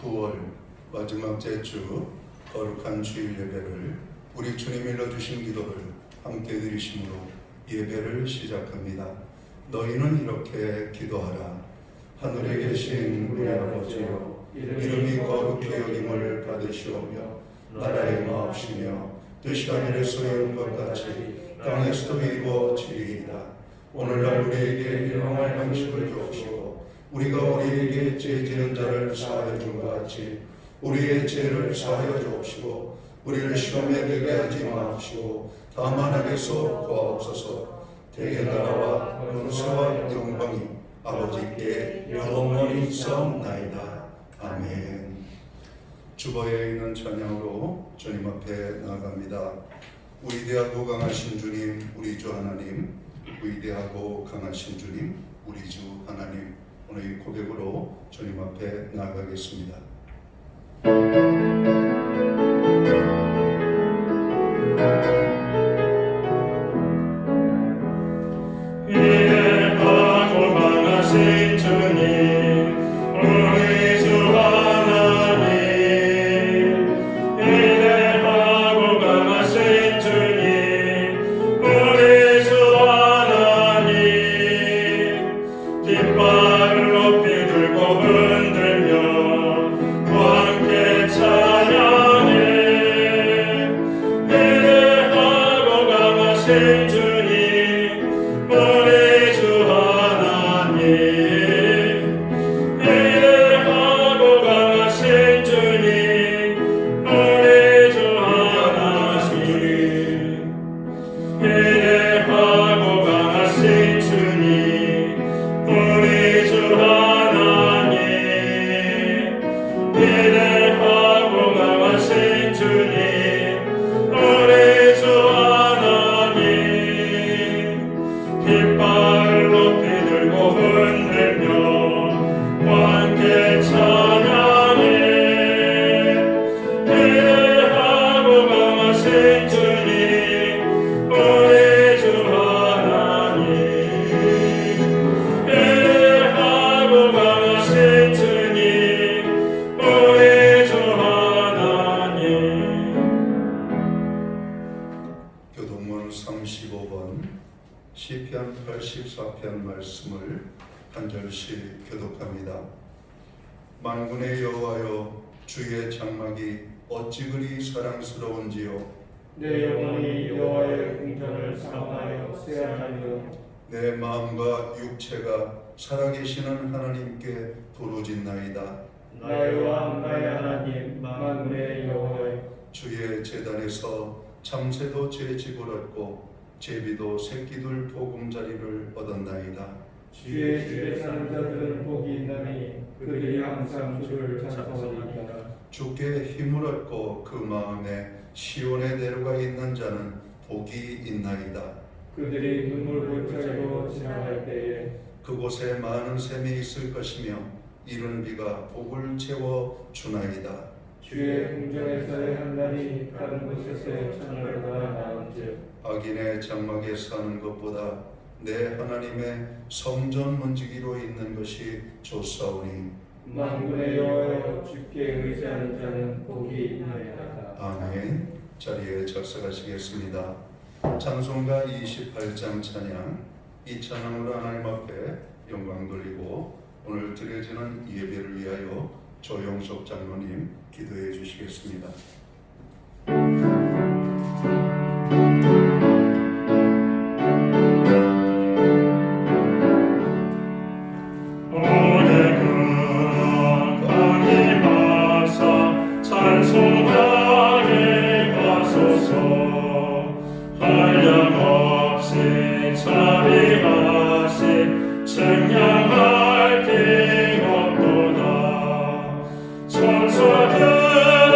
9월 마지막 주 거룩한 주일 예배를 우리 주님 일러주신 기도를 함께 드리심으로 예배를 시작합니다. 너희는 이렇게 기도하라. 하늘에 계신 우리 아버지여, 이름이 거룩히 여김을 받으시오며 나라의 마옵시며 뜻이 하늘에서 이룬 것 같이 땅에서도 이루어지리이다. 오늘날 우리에게 일용할 양식을 주옵시고 우리가 우리에게 죄 지은 자를 사하여 준 것 같이 우리의 죄를 사하여 주옵시고 우리를 시험에 들게 하지 마옵시고 다만 악에서 구하옵소서. 대개 나라와 권세와 영광이 아버지께 영원히 있사옵나이다. 아멘. 주보에 있는 찬양으로 주님 앞에 나아갑니다. 위대하고 강하신 주님, 우리 주 하나님, 위대하고 강하신 주님, 우리 주 하나님, 오늘 이 고백으로 주님 앞에 나아가겠습니다. 위대하고 강하신 주님, 우리 주 하나님, 위대하고 강하신 주님, 우리 주 하나님, 깃발을 높이 들고 흔들며 함께 찬양해. 위대하고 강하신 주님, 우리 주 하나님, 위대하고 강하신 주님, 우리 주 하나님, 위대하고 강하신 주님, 우리 주 하나님, 위대하고 강하신 주님, 우리 주 하나님, 깃발 높이 들고 흔들며 함께 찬양해. 위대하고 강하신 주님, 우리 주 하나님, 위대하고 강하신 주님, 우리 주 하나님. 교동문 35번 시편 84편 말씀을 한 절씩 교독합니다. 만군의 여호와여, 주의 장막이 어찌 그리 사랑스러운지요. 내 영혼이 여호와의 궁전을 사모하여 세안하며 내 마음과 육체가 살아계시는 하나님께 부르짖나이다. 나의 왕 나의 하나님 만군의 여호와여, 주의 제단에서 참새도 제 집을 얻고 제비도 새끼들 보금자리를 얻었나이다. 주의 집에 사는 자들은 복이 있나니 그들이 항상 주를 찬송하리이다. 주께 힘을 얻고 그 마음에 시온에 내려가 있는 자는 복이 있나이다. 그들이 눈물 골짜기로 지나갈 때에 그곳에 많은 샘이 있을 것이며 이른 비가 복을 채워 주나이다. 주의 궁전에서의 한 날이 다른 곳에서의 첫날보다 나은즉 악인의 장막에 사는 것보다 내 하나님의 성전 문지기로 있는 것이 좋사오니. 만군의 여호와여, 주께 의지하는 자는 복이 있나이다. 아멘. 자리에 적석하시겠습니다. 찬송가 28장 찬양, 이 찬양으로 하나님 앞에 영광 돌리고 오늘 드려지는 예배를 위하여 조영석 장로님 기도해 주시겠습니다. 찬송하게 하소서. 한량없이 자비하시 측량할 길 없도다. 천사들의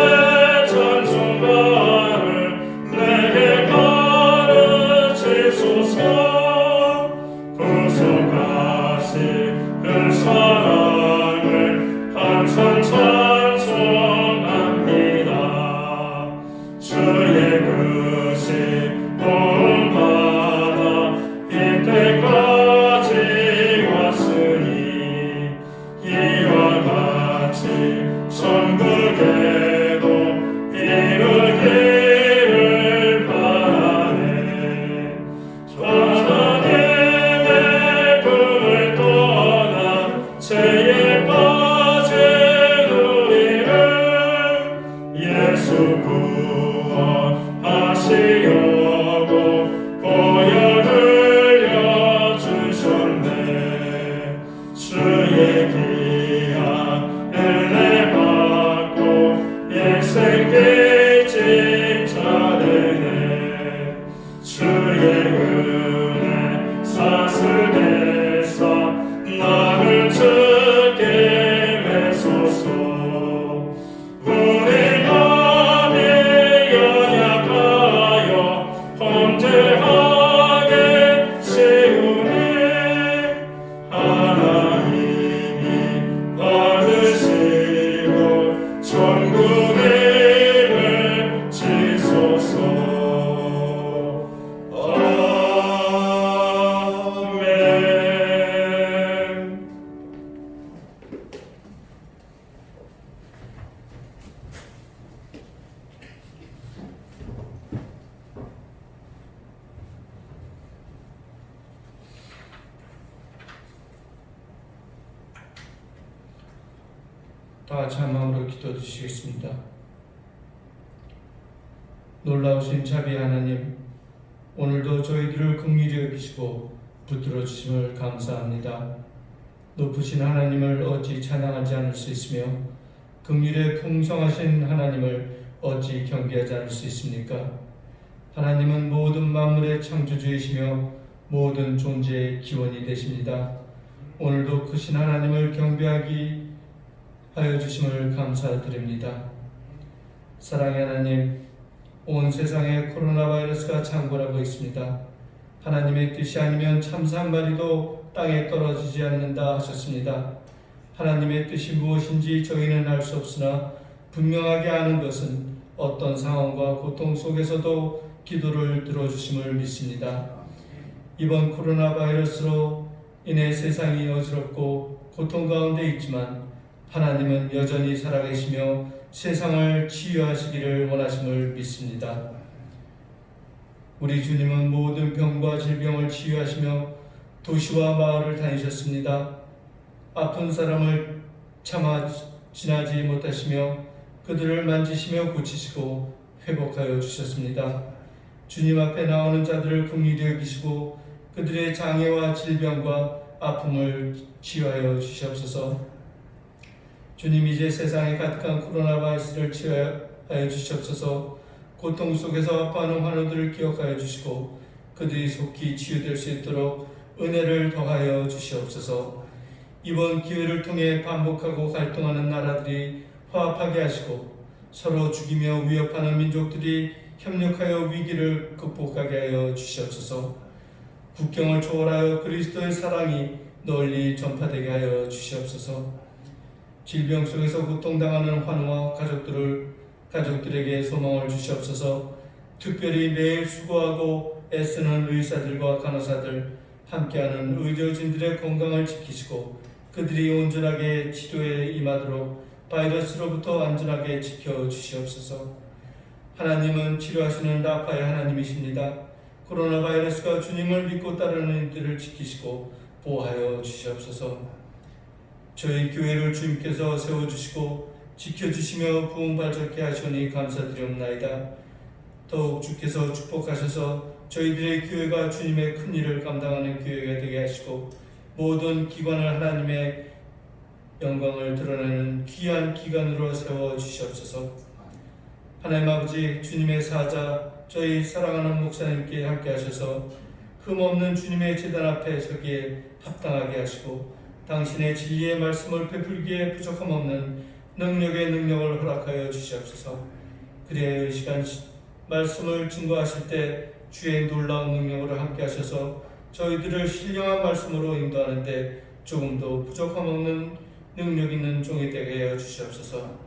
천국에도 이르기를 바라네. 하나님의 품을 떠나 죄에 빠진 우리를 예수 구원하시려고 보혈 흘려주셨네. 주의 귀한 은혜 받고 일생 빚진 자들네. 주의 은혜 사슬에서 나를 주께 메소서. 우리 마음이 연약하여 범죄하게 쉬우니 하나님이 받으시고 천국에 이를 지소서. 아멘. 다 같이 한 마음으로 기도 드리겠습니다. 놀라우신 자비 하나님, 오늘도 저희들을 긍휼히 여기시고 붙들어 주심을 감사합니다. 높으신 하나님을 어찌 찬양하지 않을 수 있으며 긍휼에 풍성하신 하나님을 어찌 경배하지 않을 수 있습니까? 하나님은 모든 만물의 창조주이시며 모든 존재의 기원이 되십니다. 오늘도 크신 하나님을 경배하기 하여 주심을 감사드립니다. 사랑의 하나님, 온 세상에 코로나 바이러스가 창궐하고 있습니다. 하나님의 뜻이 아니면 참새 한 마리도 땅에 떨어지지 않는다 하셨습니다. 하나님의 뜻이 무엇인지 저희는 알 수 없으나 분명하게 아는 것은 어떤 상황과 고통 속에서도 기도를 들어주심을 믿습니다. 이번 코로나 바이러스로 인해 세상이 어지럽고 고통 가운데 있지만 하나님은 여전히 살아계시며 세상을 치유하시기를 원하심을 믿습니다. 우리 주님은 모든 병과 질병을 치유하시며 도시와 마을을 다니셨습니다. 아픈 사람을 참아 지나지 못하시며 그들을 만지시며 고치시고 회복하여 주셨습니다. 주님 앞에 나오는 자들을 긍휼히 여기시고 그들의 장애와 질병과 아픔을 치유하여 주시옵소서. 주님, 이제 세상에 가득한 코로나 바이러스를 치유하여 주시옵소서. 고통 속에서 아파하는 환우들을 기억하여 주시고 그들이 속히 치유될 수 있도록 은혜를 더하여 주시옵소서. 이번 기회를 통해 반복하고 갈등하는 나라들이 화합하게 하시고 서로 죽이며 위협하는 민족들이 협력하여 위기를 극복하게 하여 주시옵소서. 국경을 초월하여 그리스도의 사랑이 널리 전파되게 하여 주시옵소서. 질병 속에서 고통당하는 환우와 가족들에게 소망을 주시옵소서. 특별히 매일 수고하고 애쓰는 의사들과 간호사들, 함께하는 의료진들의 건강을 지키시고 그들이 온전하게 치료에 임하도록 바이러스로부터 안전하게 지켜주시옵소서. 하나님은 치료하시는 라파의 하나님이십니다. 코로나 바이러스가 주님을 믿고 따르는 이들을 지키시고 보호하여 주시옵소서. 저희 교회를 주님께서 세워주시고 지켜주시며 부흥발전케 하시니 감사드리옵나이다. 더욱 주께서 축복하셔서 저희들의 교회가 주님의 큰 일을 감당하는 교회가 되게 하시고 모든 기관을 하나님의 영광을 드러내는 귀한 기관으로 세워주시옵소서. 하나님 아버지, 주님의 사자 저희 사랑하는 목사님께 함께 하셔서 흠없는 주님의 제단 앞에 서기에 합당하게 하시고 당신의 진리의 말씀을 베풀기에 부족함 없는 능력의 능력을 허락하여 주시옵소서. 그래야 이 시간 말씀을 증거하실 때 주의 놀라운 능력으로 함께 하셔서 저희들을 신령한 말씀으로 인도하는데 조금도 부족함 없는 능력 있는 종이 되게 하여 주시옵소서.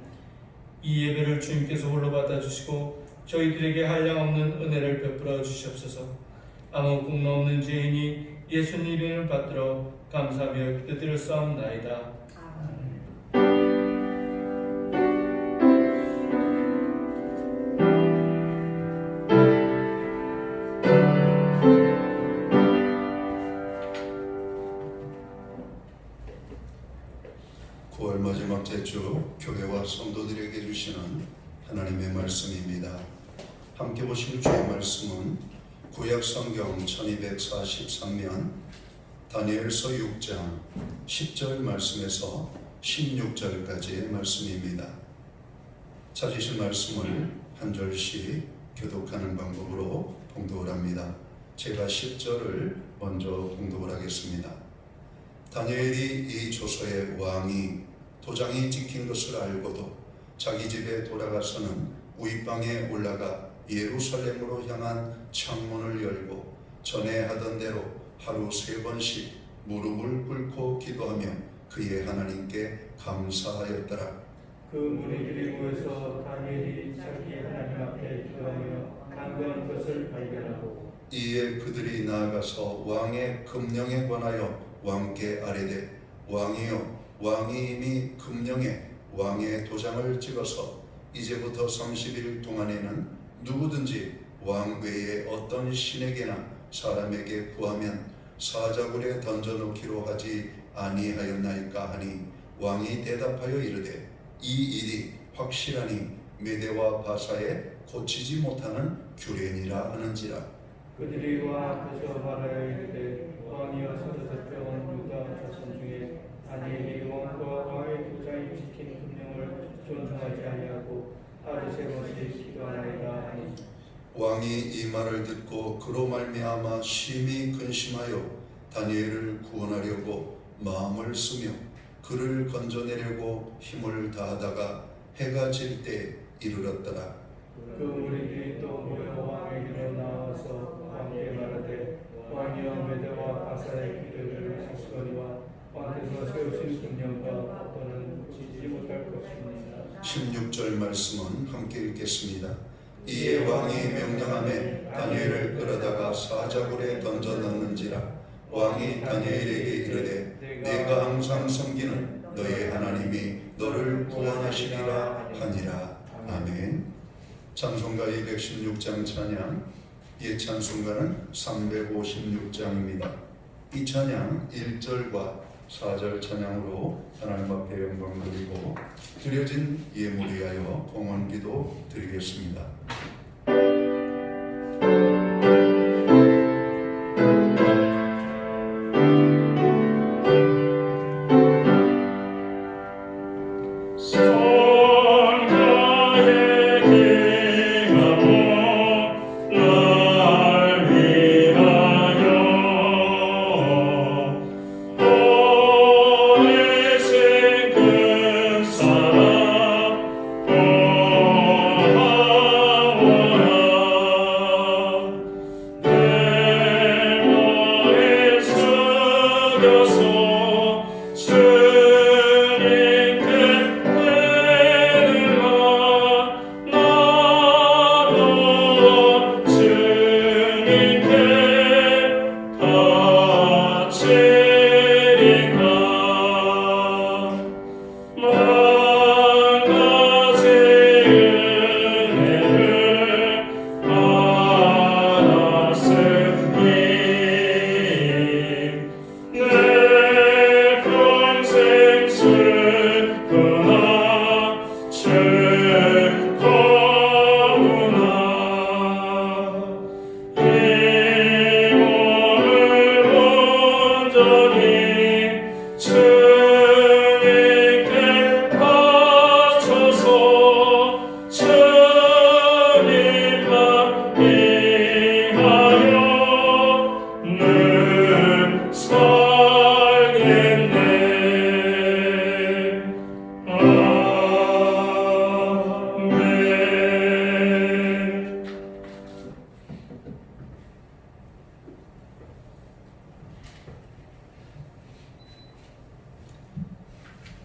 이 예배를 주님께서 홀로 받아주시고 저희들에게 한량없는 은혜를 베풀어 주시옵소서. 아무 공로 없는 죄인이 예수님 이름을 받들어 감사하며 기도드렸사옵나이다. 아멘. 교회와 성도들에게 주시는 하나님의 말씀입니다. 함께 보실 주의 말씀은 구약 성경 1243면 다니엘서 6장 10절 말씀에서 16절까지의 말씀입니다. 찾으신 말씀을 한 절씩 교독하는 방법으로 봉독을 합니다. 제가 10절을 먼저 봉독을 하겠습니다. 다니엘이 이 조서의 왕이 도장이 찍힌 것을 알고도 자기 집에 돌아가서는 우윗방에 올라가 예루살렘으로 향한 창문을 열고 전에 하던 대로 하루 3번씩 무릎을 꿇고 기도하며 그의 하나님께 감사하였더라. 그 무리들이 모여서 다니엘이 자기 하나님 앞에 기도하며 간구한 것을 발견하고 이에 그들이 나아가서 왕의 금령에 관하여 왕께 아뢰되 왕이여 왕이 이미 금령에 왕의 도장을 찍어서 이제부터 30일 동안에는 누구든지 왕 외에 어떤 신에게나 사람에게 구하면 사자굴에 던져놓기로 하지 아니하였나이까 하니 왕이 대답하여 이르되 이 일이 확실하니 메대와 바사에 고치지 못하는 규례니라 하는지라. 그들이 왕 앞에서 말하여 이르되 왕이여 사사잡혀온 유다 자손 중에 다니엘이 왕과 왕의 도장이 지킨 금령을 존중하지 아니하고 하루 3번씩 기도하나이다 하니 왕이 이 말을 듣고 그로 말미암아 심히 근심하여 다니엘을 구원하려고 마음을 쓰며 그를 건져내려고 힘을 다하다가 해가 질 때 이르렀더라. 그 무리들이 또 모여 왕에게로 나와서 왕께 말하되 왕이여 메대와 바사의 기도를 하시거니와 왕께서 세우신 금령과 법도는 지지 못할 것입니다. 16절 말씀은 함께 읽겠습니다. 이에 왕이 명령하매 다니엘을 끌어다가 사자굴에 던져 넣는지라. 왕이 다니엘에게 이르되 내가 항상 섬기는 너의 하나님이 너를 구원하시리라 하니라. 아멘. 찬송가 216장 찬양, 이 찬송가는 356장입니다. 이 찬양 1절과 4절 찬양으로 하나님 앞에 영광 드리고 드려진 예물을 위하여 봉헌기도 드리겠습니다.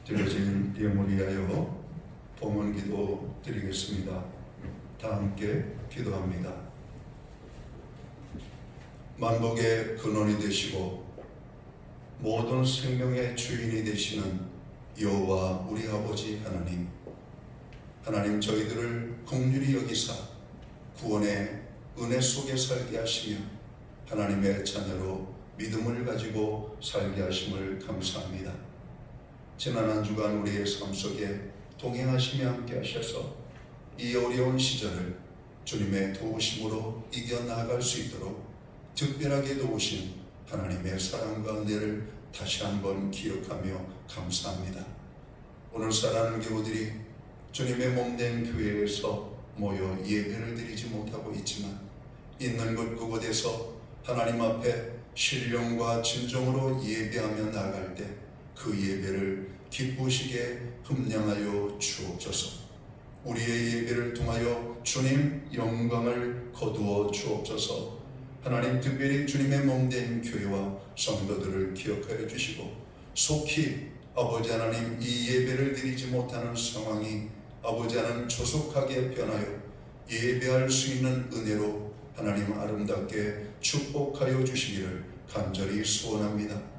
드려진 예물을 위하여 봉헌기도 드리겠습니다. 다 함께 기도합니다. 만복의 근원이 되시고 모든 생명의 주인이 되시는 여호와 우리 아버지 하나님, 하나님 저희들을 긍휼히 여기사 구원의 은혜 속에 살게 하시며 하나님의 자녀로 믿음을 가지고 살게 하심을 감사합니다. 지난 한 주간 우리의 삶 속에 동행하시며 함께 하셔서 이 어려운 시절을 주님의 도우심으로 이겨나갈 수 있도록 특별하게 도우신 하나님의 사랑과 은혜를 다시 한번 기억하며 감사합니다. 오늘 사랑하는 교우들이 주님의 몸된 교회에서 모여 예배를 드리지 못하고 있지만 있는 곳 그곳에서 하나님 앞에 신령과 진정으로 예배하며 나아갈 때 그 예배를 기쁘시게 흠량하여 주옵소서. 우리의 예배를 통하여 주님 영광을 거두어 주옵소서. 하나님, 특별히 주님의 몸된 교회와 성도들을 기억하여 주시고 속히 아버지 하나님, 이 예배를 드리지 못하는 상황이 아버지 하나님 조속하게 변하여 예배할 수 있는 은혜로 하나님 아름답게 축복하여 주시기를 간절히 소원합니다.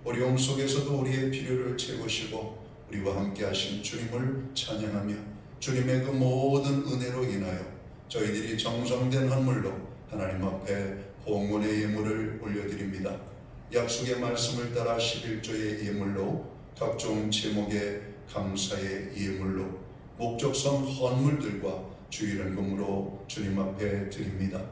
어려움 속에서도 우리의 필요를 채우시고 우리와 함께 하신 주님을 찬양하며 주님의 그 모든 은혜로 인하여 저희들이 정성된 헌물로 하나님 앞에 봉헌의 예물을 올려드립니다. 약속의 말씀을 따라 11조의 예물로, 각종 제목의 감사의 예물로, 목적성 헌물들과 주일헌금으로 주님 앞에 드립니다.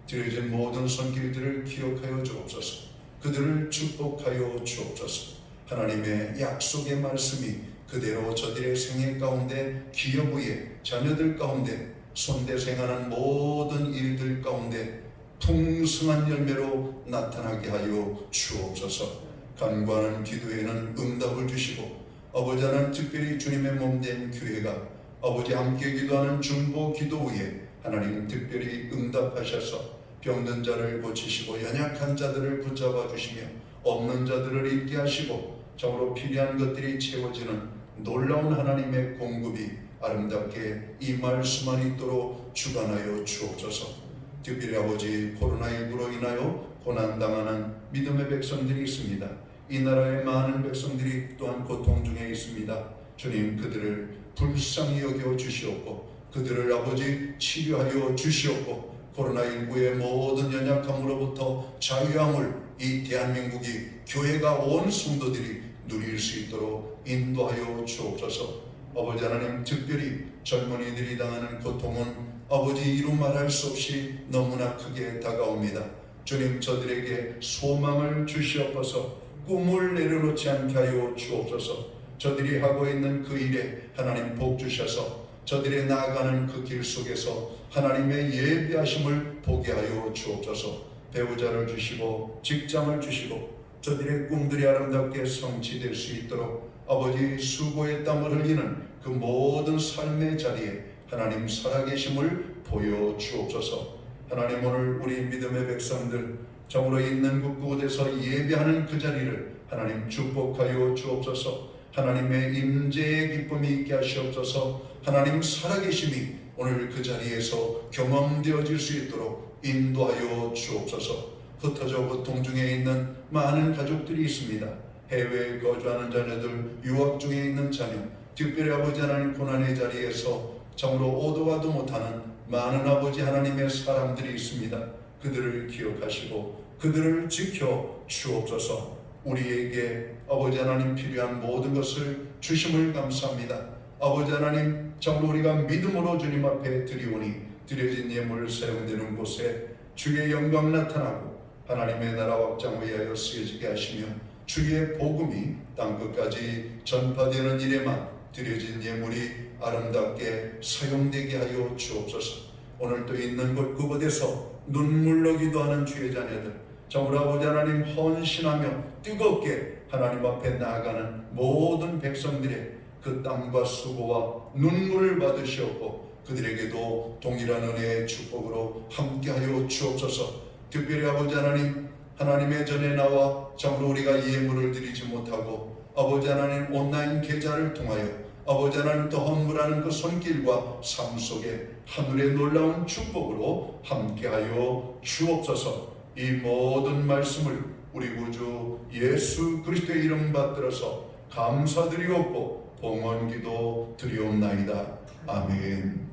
드려진 모든 손길들을 기억하여 주옵소서. 그들을 축복하여 주옵소서. 하나님의 약속의 말씀이 그대로 저들의 생애 가운데, 기업 위에 자녀들 가운데, 손대생하는 모든 일들 가운데 풍성한 열매로 나타나게 하여 주옵소서. 간구하는 기도에는 응답을 주시고 아버지 하나님, 특별히 주님의 몸된 교회가 아버지 함께 기도하는 중보 기도 위에 하나님 특별히 응답하셔서 병든 자를 고치시고 연약한 자들을 붙잡아 주시며 없는 자들을 있게 하시고 정으로 필요한 것들이 채워지는 놀라운 하나님의 공급이 아름답게 임할 수만 있도록 주관하여 주옵소서. 특별히 아버지, 코로나19로 인하여 고난당하는 믿음의 백성들이 있습니다. 이 나라의 많은 백성들이 또한 고통 중에 있습니다. 주님, 그들을 불쌍히 여겨 주시옵고 그들을 아버지 치료하여 주시옵고 코로나19의 모든 연약함으로부터 자유함을 이 대한민국이, 교회가, 온 성도들이 누릴 수 있도록 인도하여 주옵소서. 아버지 하나님, 특별히 젊은이들이 당하는 고통은 아버지 이루 말할 수 없이 너무나 크게 다가옵니다. 주님, 저들에게 소망을 주시옵소서. 꿈을 내려놓지 않게 하여 주옵소서. 저들이 하고 있는 그 일에 하나님 복 주셔서 저들이 나아가는 그 길 속에서 하나님의 예비하심을 보게 하여 주옵소서. 배우자를 주시고 직장을 주시고 저들의 꿈들이 아름답게 성취될 수 있도록 아버지 수고의 땀을 흘리는 그 모든 삶의 자리에 하나님 살아계심을 보여 주옵소서. 하나님, 오늘 우리 믿음의 백성들 정으로 있는 그곳에서 예배하는 그 자리를 하나님 축복하여 주옵소서. 하나님의 임재의 기쁨이 있게 하시옵소서. 하나님 살아계심이 오늘 그 자리에서 경험되어질 수 있도록 인도하여 주옵소서. 흩어져 고통 중에 있는 많은 가족들이 있습니다. 해외에 거주하는 자녀들, 유학 중에 있는 자녀, 특별히 아버지 하나님 고난의 자리에서 정으로 오도 가도 못하는 많은 아버지 하나님의 사람들이 있습니다. 그들을 기억하시고 그들을 지켜 주옵소서. 우리에게 아버지 하나님 필요한 모든 것을 주심을 감사합니다. 아버지 하나님, 정말 우리가 믿음으로 주님 앞에 드리오니 드려진 예물 사용되는 곳에 주의 영광 나타나고 하나님의 나라 확장 위하여 쓰여지게 하시며 주의 복음이 땅끝까지 전파되는 일에만 드려진 예물이 아름답게 사용되게 하여 주옵소서. 오늘 또 있는 곳 그곳에서 눈물로 기도하는 주의 자녀들, 정말 아버지 하나님 헌신하며 뜨겁게 하나님 앞에 나아가는 모든 백성들의 그 땀과 수고와 눈물을 받으시옵고 그들에게도 동일한 은혜의 축복으로 함께하여 주옵소서. 특별히 아버지 하나님, 하나님의 전에 나와 정말 우리가 예물을 드리지 못하고 아버지 하나님 온라인 계좌를 통하여 아버지 하나님 또 헌물하는 그 손길과 삶 속에 하늘의 놀라운 축복으로 함께하여 주옵소서. 이 모든 말씀을 우리 구주 예수 그리스도의 이름 받들어서 감사드리옵고 봉헌기도 드리옵나이다. 아멘.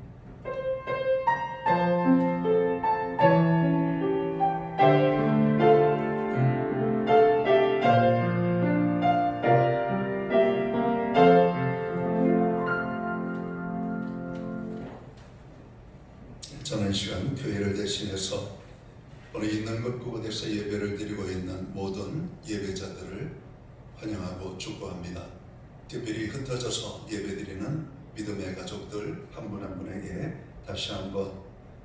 저는 시간 교회를 대신해서 오늘 있는 곳 그곳에서 예배를 드리고 있는 모든 예배자들을 환영하고 축복합니다. 특별히 흩어져서 예배드리는 믿음의 가족들 한 분 한 분에게 다시 한번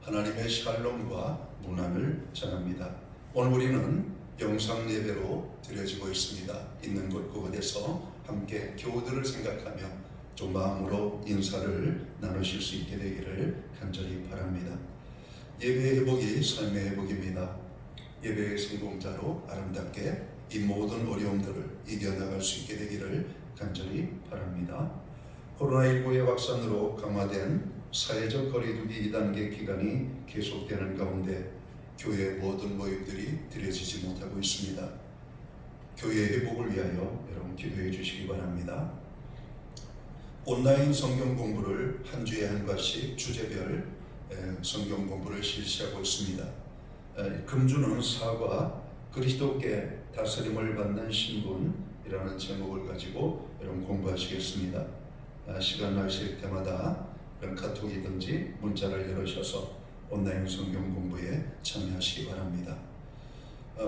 하나님의 샬롬과 문안을 전합니다. 오늘 우리는 영상 예배로 드려지고 있습니다. 있는 곳 그곳에서 함께 교우들을 생각하며 좀 마음으로 인사를 나누실 수 있게 되기를 간절히 바랍니다. 예배의 회복이 삶의 회복입니다. 예배의 성공자로 아름답게 이 모든 어려움들을 이겨나갈 수 있게 되기를 간절히 바랍니다. 코로나19의 확산으로 강화된 사회적 거리두기 2단계 기간이 계속되는 가운데 교회 모든 모임들이 드려지지 못하고 있습니다. 교회의 회복을 위하여 여러분 기도해 주시기 바랍니다. 온라인 성경 공부를 한 주에 한 과씩 주제별 성경 공부를 실시하고 있습니다. 금주는 사과 그리스도께 다스림을 받는 신분이라는 제목을 가지고 여러분 공부하시겠습니다. 시간 나실 때마다 카톡이든지 문자를 열으셔서 온라인 성경 공부에 참여하시기 바랍니다.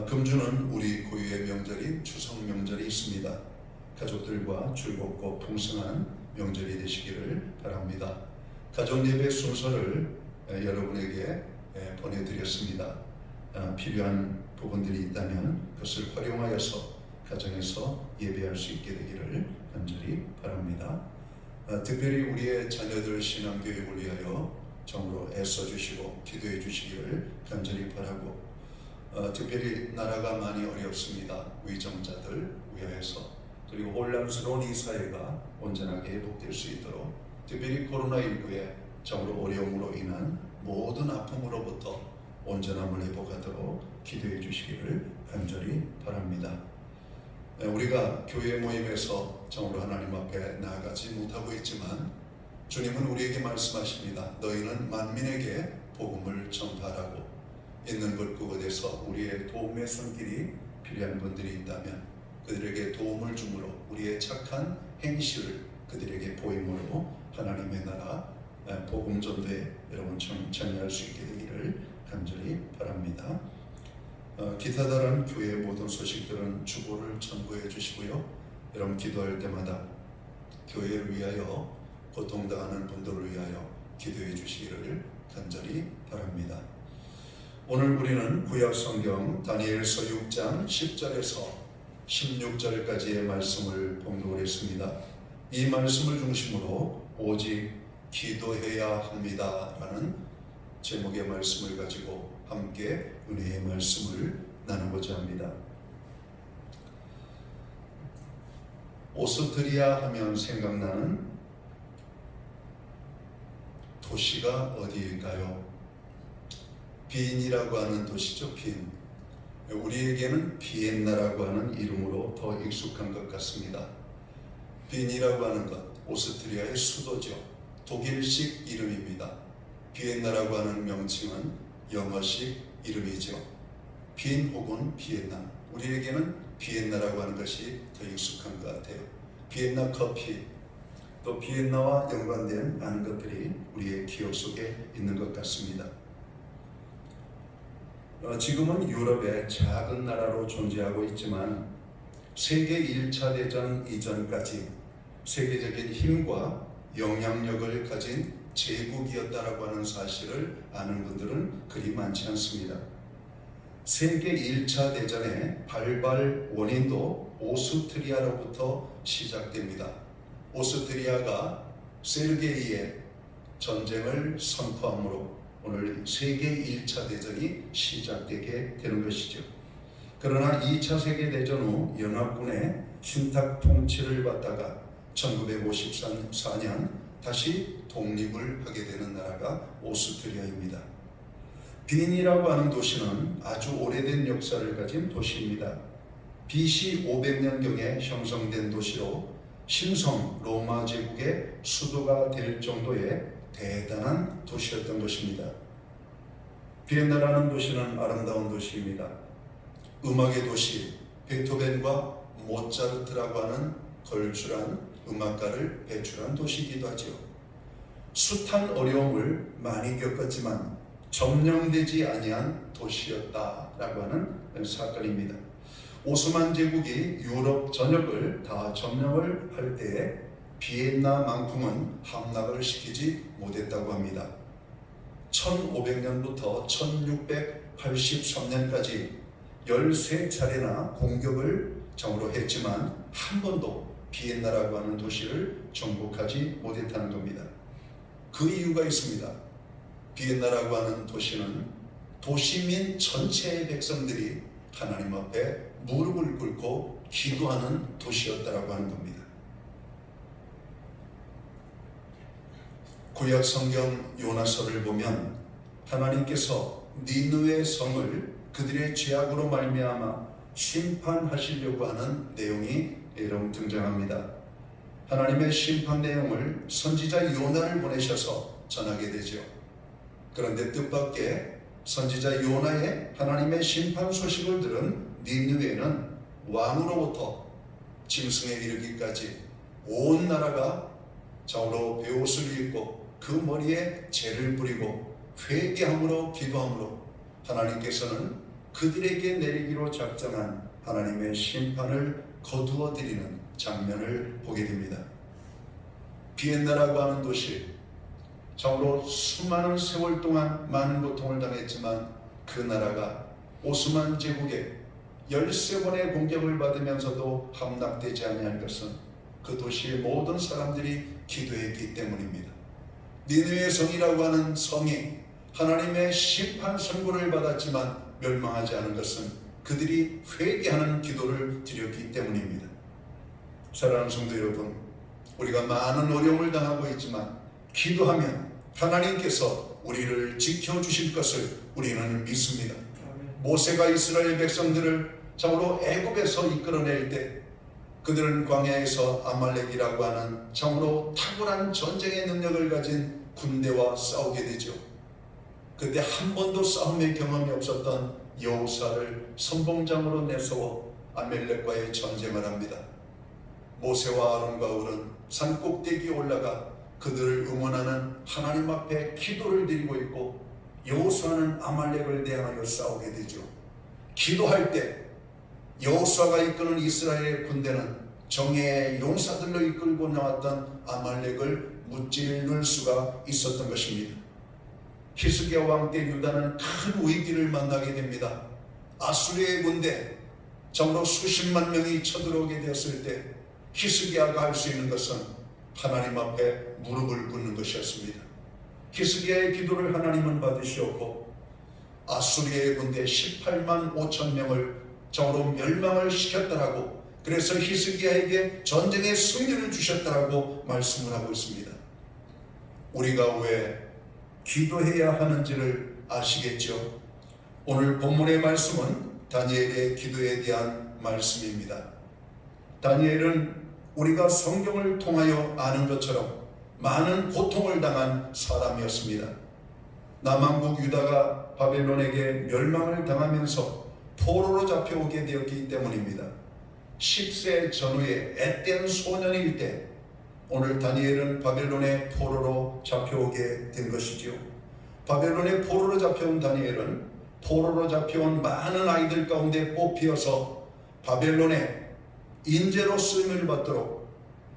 금주는 우리 고유의 명절인 추석 명절이 있습니다. 가족들과 즐겁고 풍성한 명절이 되시기를 바랍니다. 가족 예배 순서를 여러분에게 보내드렸습니다. 필요한 부분들이 있다면 그것을 활용하여서 가정에서 예배할 수 있게 되기를 간절히 바랍니다. 특별히 우리의 자녀들 신앙교육을 위하여 정으로 애써주시고 기도해 주시기를 간절히 바라고 특별히 나라가 많이 어렵습니다. 위정자들 위하여서 그리고 혼란스러운 이 사회가 온전하게 회복될 수 있도록 특별히 코로나19의 정으로 어려움으로 인한 모든 아픔으로부터 온전함을 회복하도록 기도해 주시기를 간절히 바랍니다. 우리가 교회 모임에서 정으로 하나님 앞에 나아가지 못하고 있지만 주님은 우리에게 말씀하십니다. 너희는 만민에게 복음을 전파하라고. 있는 곳 그곳에서 우리의 도움의 손길이 필요한 분들이 있다면 그들에게 도움을 주므로 우리의 착한 행실을 그들에게 보임으로 하나님의 나라 복음 전도에 여러분 참여할 수 있게 되기를 간절히 바랍니다. 기타 다른 교회의 모든 소식들은 주보를 참고해 주시고요. 여러분 기도할 때마다 교회를 위하여 고통당하는 분들을 위하여 기도해 주시기를 간절히 바랍니다. 오늘 우리는 구약 성경 다니엘서 6장 10절에서 16절까지의 말씀을 봉독을 했습니다. 이 말씀을 중심으로 오직 기도해야 합니다 라는 제목의 말씀을 가지고 함께 은혜의 말씀을 나누고자 합니다. 오스트리아 하면 생각나는 도시가 어디일까요? 빈이라고 하는 도시죠. 빈. 우리에게는 비엔나라고 하는 이름으로 더 익숙한 것 같습니다. 빈이라고 하는 것, 오스트리아의 수도죠. 독일식 이름입니다. 비엔나라고 하는 명칭은 영어식 이름이죠. 빈 혹은 비엔나. 우리에게는 비엔나라고 하는 것이 더 익숙한 것 같아요. 비엔나 커피, 또 비엔나와 연관된 많은 것들이 우리의 기억 속에 있는 것 같습니다. 지금은 유럽의 작은 나라로 존재하고 있지만 세계 1차 대전 이전까지 세계적인 힘과 영향력을 가진 제국이었다라고 하는 사실을 아는 분들은 그리 많지 않습니다. 세계 1차 대전의 발발 원인도 오스트리아로부터 시작됩니다. 오스트리아가 세르게이의 전쟁을 선포함으로 오늘 세계 1차 대전이 시작되게 되는 것이죠. 그러나 2차 세계대전 후 연합군의 신탁 통치를 받다가 1954년 다시 독립을 하게 되는 나라가 오스트리아입니다. 빈이라고 하는 도시는 아주 오래된 역사를 가진 도시입니다. BC 500년경에 형성된 도시로 신성 로마 제국의 수도가 될 정도의 대단한 도시였던 것입니다. 비엔나라는 도시는 아름다운 도시입니다. 음악의 도시, 베토벤과 모차르트라고 하는 걸출한 음악가를 배출한 도시이기도 하죠. 숱한 어려움을 많이 겪었지만 점령되지 아니한 도시였다라고 하는 사건입니다. 오스만 제국이 유럽 전역을 다 점령을 할 때에 비엔나만큼은 함락을 시키지 못했다고 합니다. 1500년부터 1683년까지 13차례나 공격을 정으로 했지만 한 번도 비엔나라고 하는 도시를 정복하지 못했다는 겁니다. 그 이유가 있습니다. 비엔나라고 하는 도시는 도시민 전체의 백성들이 하나님 앞에 무릎을 꿇고 기도하는 도시였다라고 하는 겁니다. 구약 성경 요나서를 보면 하나님께서 니느웨 성을 그들의 죄악으로 말미암아 심판하시려고 하는 내용이 여러분 등장합니다. 하나님의 심판 내용을 선지자 요나를 보내셔서 전하게 되죠. 그런데 뜻밖의 선지자 요나의 하나님의 심판 소식을 들은 니느웨는 왕으로부터 짐승에 이르기까지 온 나라가 좌우로 베옷을 입고 그 머리에 재를 뿌리고 회개함으로 기도함으로 하나님께서는 그들에게 내리기로 작정한 하나님의 심판을 거두어 드리는 장면을 보게 됩니다. 비엔나라고 하는 도시, 좌우로 수많은 세월 동안 많은 고통을 당했지만 그 나라가 오스만 제국의 13번의 공격을 받으면서도 함락되지 아니한 것은 그 도시의 모든 사람들이 기도했기 때문입니다. 니느웨 성이라고 하는 성이 하나님의 심판 선고를 받았지만 멸망하지 않은 것은 그들이 회개하는 기도를 드렸기 때문입니다. 사랑하는 성도 여러분, 우리가 많은 어려움을 당하고 있지만 기도하면 하나님께서 우리를 지켜주실 것을 우리는 믿습니다. 모세가 이스라엘 백성들을 참으로 애굽에서 이끌어낼 때 그들은 광야에서 아말렉이라고 하는 참으로 탁월한 전쟁의 능력을 가진 군대와 싸우게 되죠. 그때 한 번도 싸움의 경험이 없었던 여호사를 선봉장으로 내세워 아말렉과의 전쟁을 합니다. 모세와 아론과 울은 산 꼭대기에 올라가 그들을 응원하는 하나님 앞에 기도를 드리고 있고 여호수아는 아말렉을 대항하여 싸우게 되죠. 기도할 때 여호수아가 이끄는 이스라엘의 군대는 정예의 용사들로 이끌고 나왔던 아말렉을 무찌를 수가 있었던 것입니다. 히스기야 왕 때 유다는 큰 위기를 만나게 됩니다. 아수르의 군대 정으로 수십만 명이 쳐들어오게 되었을 때 히스기야가 할 수 있는 것은 하나님 앞에 무릎을 꿇는 것이었습니다. 히스기야의 기도를 하나님은 받으시었고 아수르의 군대 18만 5천 명을 정으로 멸망을 시켰다라고, 그래서 히스기야에게 전쟁의 승리를 주셨다라고 말씀을 하고 있습니다. 우리가 왜 기도해야 하는지를 아시겠죠? 오늘 본문의 말씀은 다니엘의 기도에 대한 말씀입니다. 다니엘은 우리가 성경을 통하여 아는 것처럼 많은 고통을 당한 사람이었습니다. 남왕국 유다가 바벨론에게 멸망을 당하면서 포로로 잡혀오게 되었기 때문입니다. 10세 전후에 앳된 소년일 때 오늘 다니엘은 바벨론의 포로로 잡혀오게 된 것이지요. 바벨론의 포로로 잡혀온 다니엘은 포로로 잡혀온 많은 아이들 가운데 뽑히어서 바벨론의 인재로 쓰임을 받도록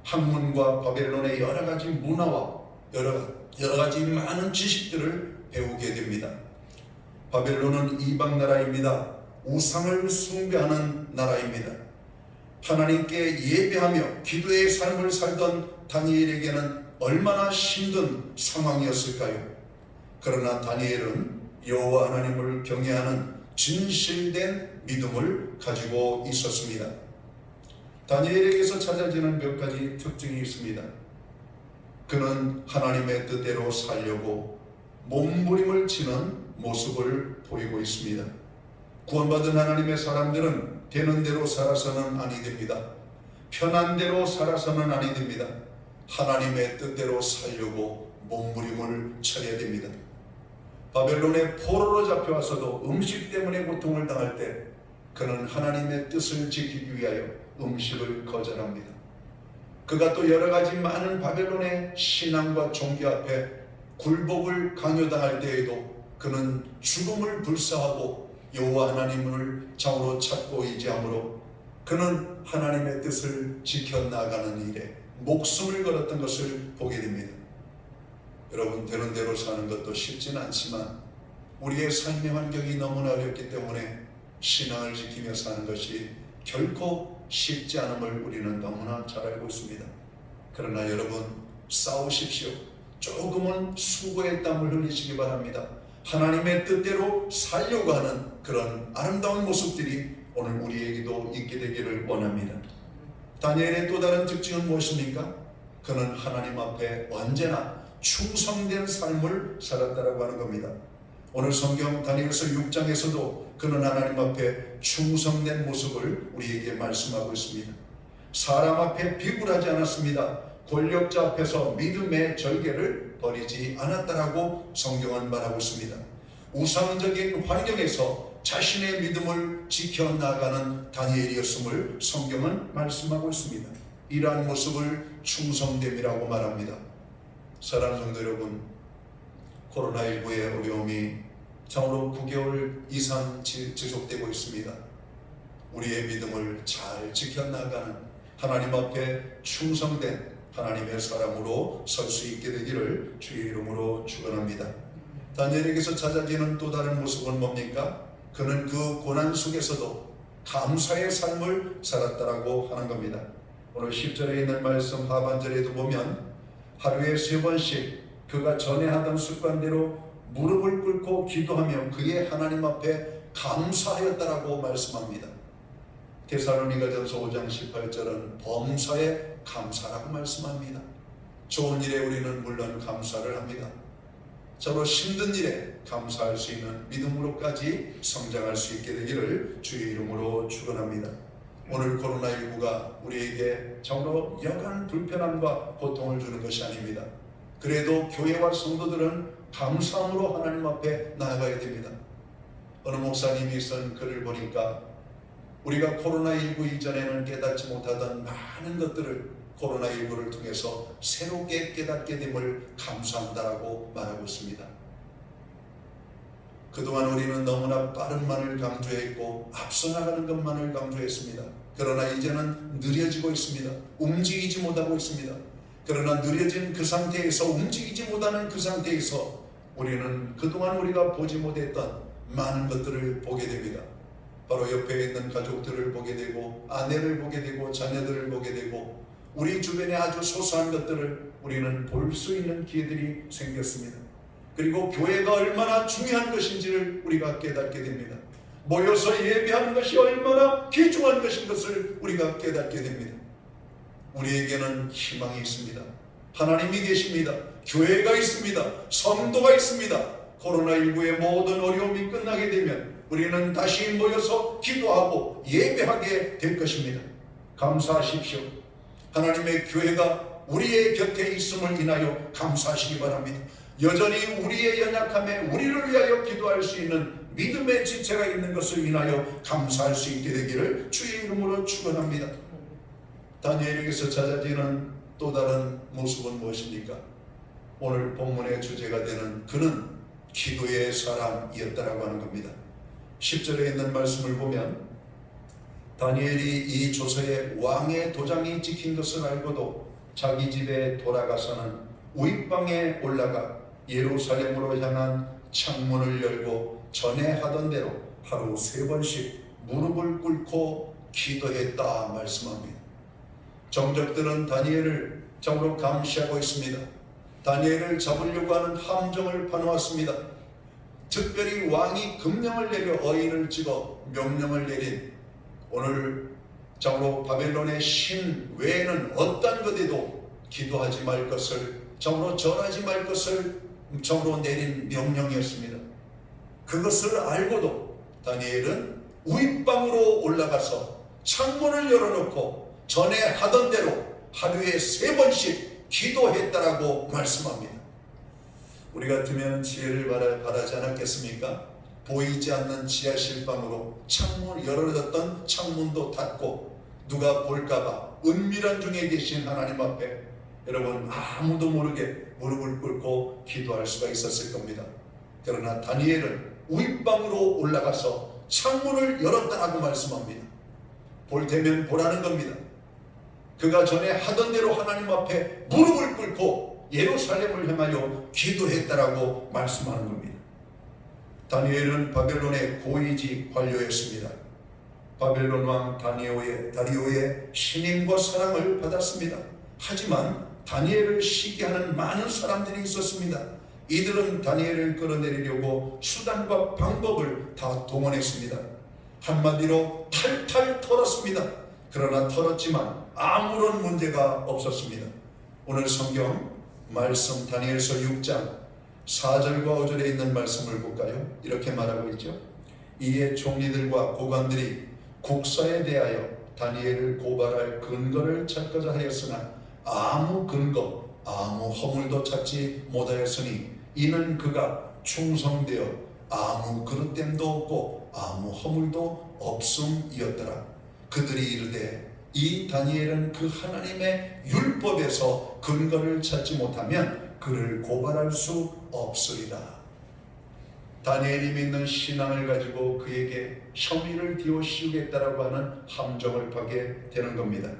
학문과 바벨론의 여러 가지 문화와 여러 가지 많은 지식들을 배우게 됩니다. 바벨론은 이방 나라입니다. 우상을 숭배하는 나라입니다. 하나님께 예배하며 기도의 삶을 살던 다니엘에게는 얼마나 힘든 상황이었을까요? 그러나 다니엘은 여호와 하나님을 경외하는 진실된 믿음을 가지고 있었습니다. 다니엘에게서 찾아지는 몇 가지 특징이 있습니다. 그는 하나님의 뜻대로 살려고 몸부림을 치는 모습을 보이고 있습니다. 구원받은 하나님의 사람들은 되는 대로 살아서는 아니 됩니다. 편한 대로 살아서는 아니 됩니다. 하나님의 뜻대로 살려고 몸부림을 쳐야 됩니다. 바벨론의 포로로 잡혀와서도 음식 때문에 고통을 당할 때 그는 하나님의 뜻을 지키기 위하여 음식을 거절합니다. 그가 또 여러 가지 많은 바벨론의 신앙과 종교 앞에 굴복을 강요당할 때에도 그는 죽음을 불사하고 여호와 하나님을 참으로 찾고 의지함으로 그는 하나님의 뜻을 지켜나가는 일에 목숨을 걸었던 것을 보게 됩니다. 여러분, 되는 대로 사는 것도 쉽지는 않지만 우리의 삶의 환경이 너무나 어렵기 때문에 신앙을 지키며 사는 것이 결코 쉽지 않음을 우리는 너무나 잘 알고 있습니다. 그러나 여러분, 싸우십시오. 조금은 수고의 땀을 흘리시기 바랍니다. 하나님의 뜻대로 살려고 하는 그런 아름다운 모습들이 오늘 우리에게도 있게 되기를 원합니다. 다니엘의 또 다른 특징은 무엇입니까? 그는 하나님 앞에 언제나 충성된 삶을 살았다라고 하는 겁니다. 오늘 성경 다니엘서 6장에서도 그는 하나님 앞에 충성된 모습을 우리에게 말씀하고 있습니다. 사람 앞에 비굴하지 않았습니다. 권력자 앞에서 믿음의 절개를 버리지 않았다라고 성경은 말하고 있습니다. 우상적인 환경에서 자신의 믿음을 지켜나가는 다니엘이었음을 성경은 말씀하고 있습니다. 이러한 모습을 충성됨이라고 말합니다. 사랑하는 성도 여러분, 코로나19의 어려움이 참으로 9개월 이상 지속되고 있습니다. 우리의 믿음을 잘 지켜나가는 하나님 앞에 충성된 하나님의 사람으로 설 수 있게 되기를 주의 이름으로 축원합니다. 다니엘에게서 찾아지는 또 다른 모습은 뭡니까? 그는 그 고난 속에서도 감사의 삶을 살았다라고 하는 겁니다. 오늘 10절에 있는 말씀 하반절에도 보면 하루에 3번씩 그가 전에 하던 습관대로 무릎을 꿇고 기도하며 그의 하나님 앞에 감사하였다라고 말씀합니다. 데살로니가전서 5장 18절은 범사에 감사라고 말씀합니다. 좋은 일에 우리는 물론 감사를 합니다. 서로 힘든 일에 감사할 수 있는 믿음으로까지 성장할 수 있게 되기를 주의 이름으로 축원합니다. 오늘 코로나19가 우리에게 정말로 여간 불편함과 고통을 주는 것이 아닙니다. 그래도 교회와 성도들은 감사함으로 하나님 앞에 나아가야 됩니다. 어느 목사님이 쓴 글을 보니까 우리가 코로나19 이전에는 깨닫지 못하던 많은 것들을 코로나19를 통해서 새롭게 깨닫게 됨을 감사한다라고 말하고 있습니다. 그동안 우리는 너무나 빠른만을 강조했고 앞서 나가는 것만을 강조했습니다. 그러나 이제는 느려지고 있습니다. 움직이지 못하고 있습니다. 그러나 느려진 그 상태에서 움직이지 못하는 그 상태에서 우리는 그동안 우리가 보지 못했던 많은 것들을 보게 됩니다. 바로 옆에 있는 가족들을 보게 되고 아내를 보게 되고 자녀들을 보게 되고 우리 주변의 아주 소소한 것들을 우리는 볼 수 있는 기회들이 생겼습니다. 그리고 교회가 얼마나 중요한 것인지를 우리가 깨닫게 됩니다. 모여서 예배하는 것이 얼마나 귀중한 것인 것을 우리가 깨닫게 됩니다. 우리에게는 희망이 있습니다. 하나님이 계십니다. 교회가 있습니다. 성도가 있습니다. 코로나19의 모든 어려움이 끝나게 되면 우리는 다시 모여서 기도하고 예배하게 될 것입니다. 감사하십시오. 하나님의 교회가 우리의 곁에 있음을 인하여 감사하시기 바랍니다. 여전히 우리의 연약함에 우리를 위하여 기도할 수 있는 믿음의 지체가 있는 것을 인하여 감사할 수 있게 되기를 주의 이름으로 축원합니다. 다니엘에게서 찾아지는 또 다른 모습은 무엇입니까? 오늘 본문의 주제가 되는 그는 기도의 사람이었다라고 하는 겁니다. 10절에 있는 말씀을 보면 다니엘이 이 조서에 왕의 도장이 찍힌 것을 알고도 자기 집에 돌아가서는 우윗방에 올라가 예루살렘으로 향한 창문을 열고 전에 하던 대로 하루 3번씩 무릎을 꿇고 기도했다 말씀합니다. 정적들은 다니엘을 정으로 감시하고 있습니다. 다니엘을 잡으려고 하는 함정을 파놓았습니다. 특별히 왕이 금령을 내려 어인을 찍어 명령을 내린 오늘 정으로 바벨론의 신 외에는 어떤 것에도 기도하지 말 것을 정으로 절하지 말 것을 정으로 내린 명령이었습니다. 그것을 알고도 다니엘은 우윗방으로 올라가서 창문을 열어놓고 전에 하던 대로 하루에 3번씩 기도했다라고 말씀합니다. 우리 같으면 지혜를 바라지 않았겠습니까? 보이지 않는 지하실방으로 창문 열어졌던 창문도 닫고 누가 볼까봐 은밀한 중에 계신 하나님 앞에 여러분 아무도 모르게 무릎을 꿇고 기도할 수가 있었을 겁니다. 그러나 다니엘은 윗방으로 올라가서 창문을 열었다라고 말씀합니다. 볼 테면 보라는 겁니다. 그가 전에 하던 대로 하나님 앞에 무릎을 꿇고 예루살렘을 향하여 기도했다라고 말씀하는 겁니다. 다니엘은 바벨론의 고위직 관료였습니다. 바벨론 왕 다리오의 신임과 사랑을 받았습니다. 하지만 다니엘을 시기하는 많은 사람들이 있었습니다. 이들은 다니엘을 끌어내리려고 수단과 방법을 다 동원했습니다. 한마디로 탈탈 털었습니다. 그러나 털었지만 아무런 문제가 없었습니다. 오늘 성경 말씀 다니엘서 6장 4절과 5절에 있는 말씀을 볼까요? 이렇게 말하고 있죠. 이에 총리들과 고관들이 국사에 대하여 다니엘을 고발할 근거를 찾고자 하였으나 아무 근거, 아무 허물도 찾지 못하였으니 이는 그가 충성되어 아무 그릇됨도 없고 아무 허물도 없음이었더라. 그들이 이르되 이 다니엘은 그 하나님의 율법에서 근거를 찾지 못하면 그를 고발할 수 없으리라. 다니엘이 믿는 신앙을 가지고 그에게 혐의를 띄워씌우겠다라고 하는 함정을 파게 되는 겁니다.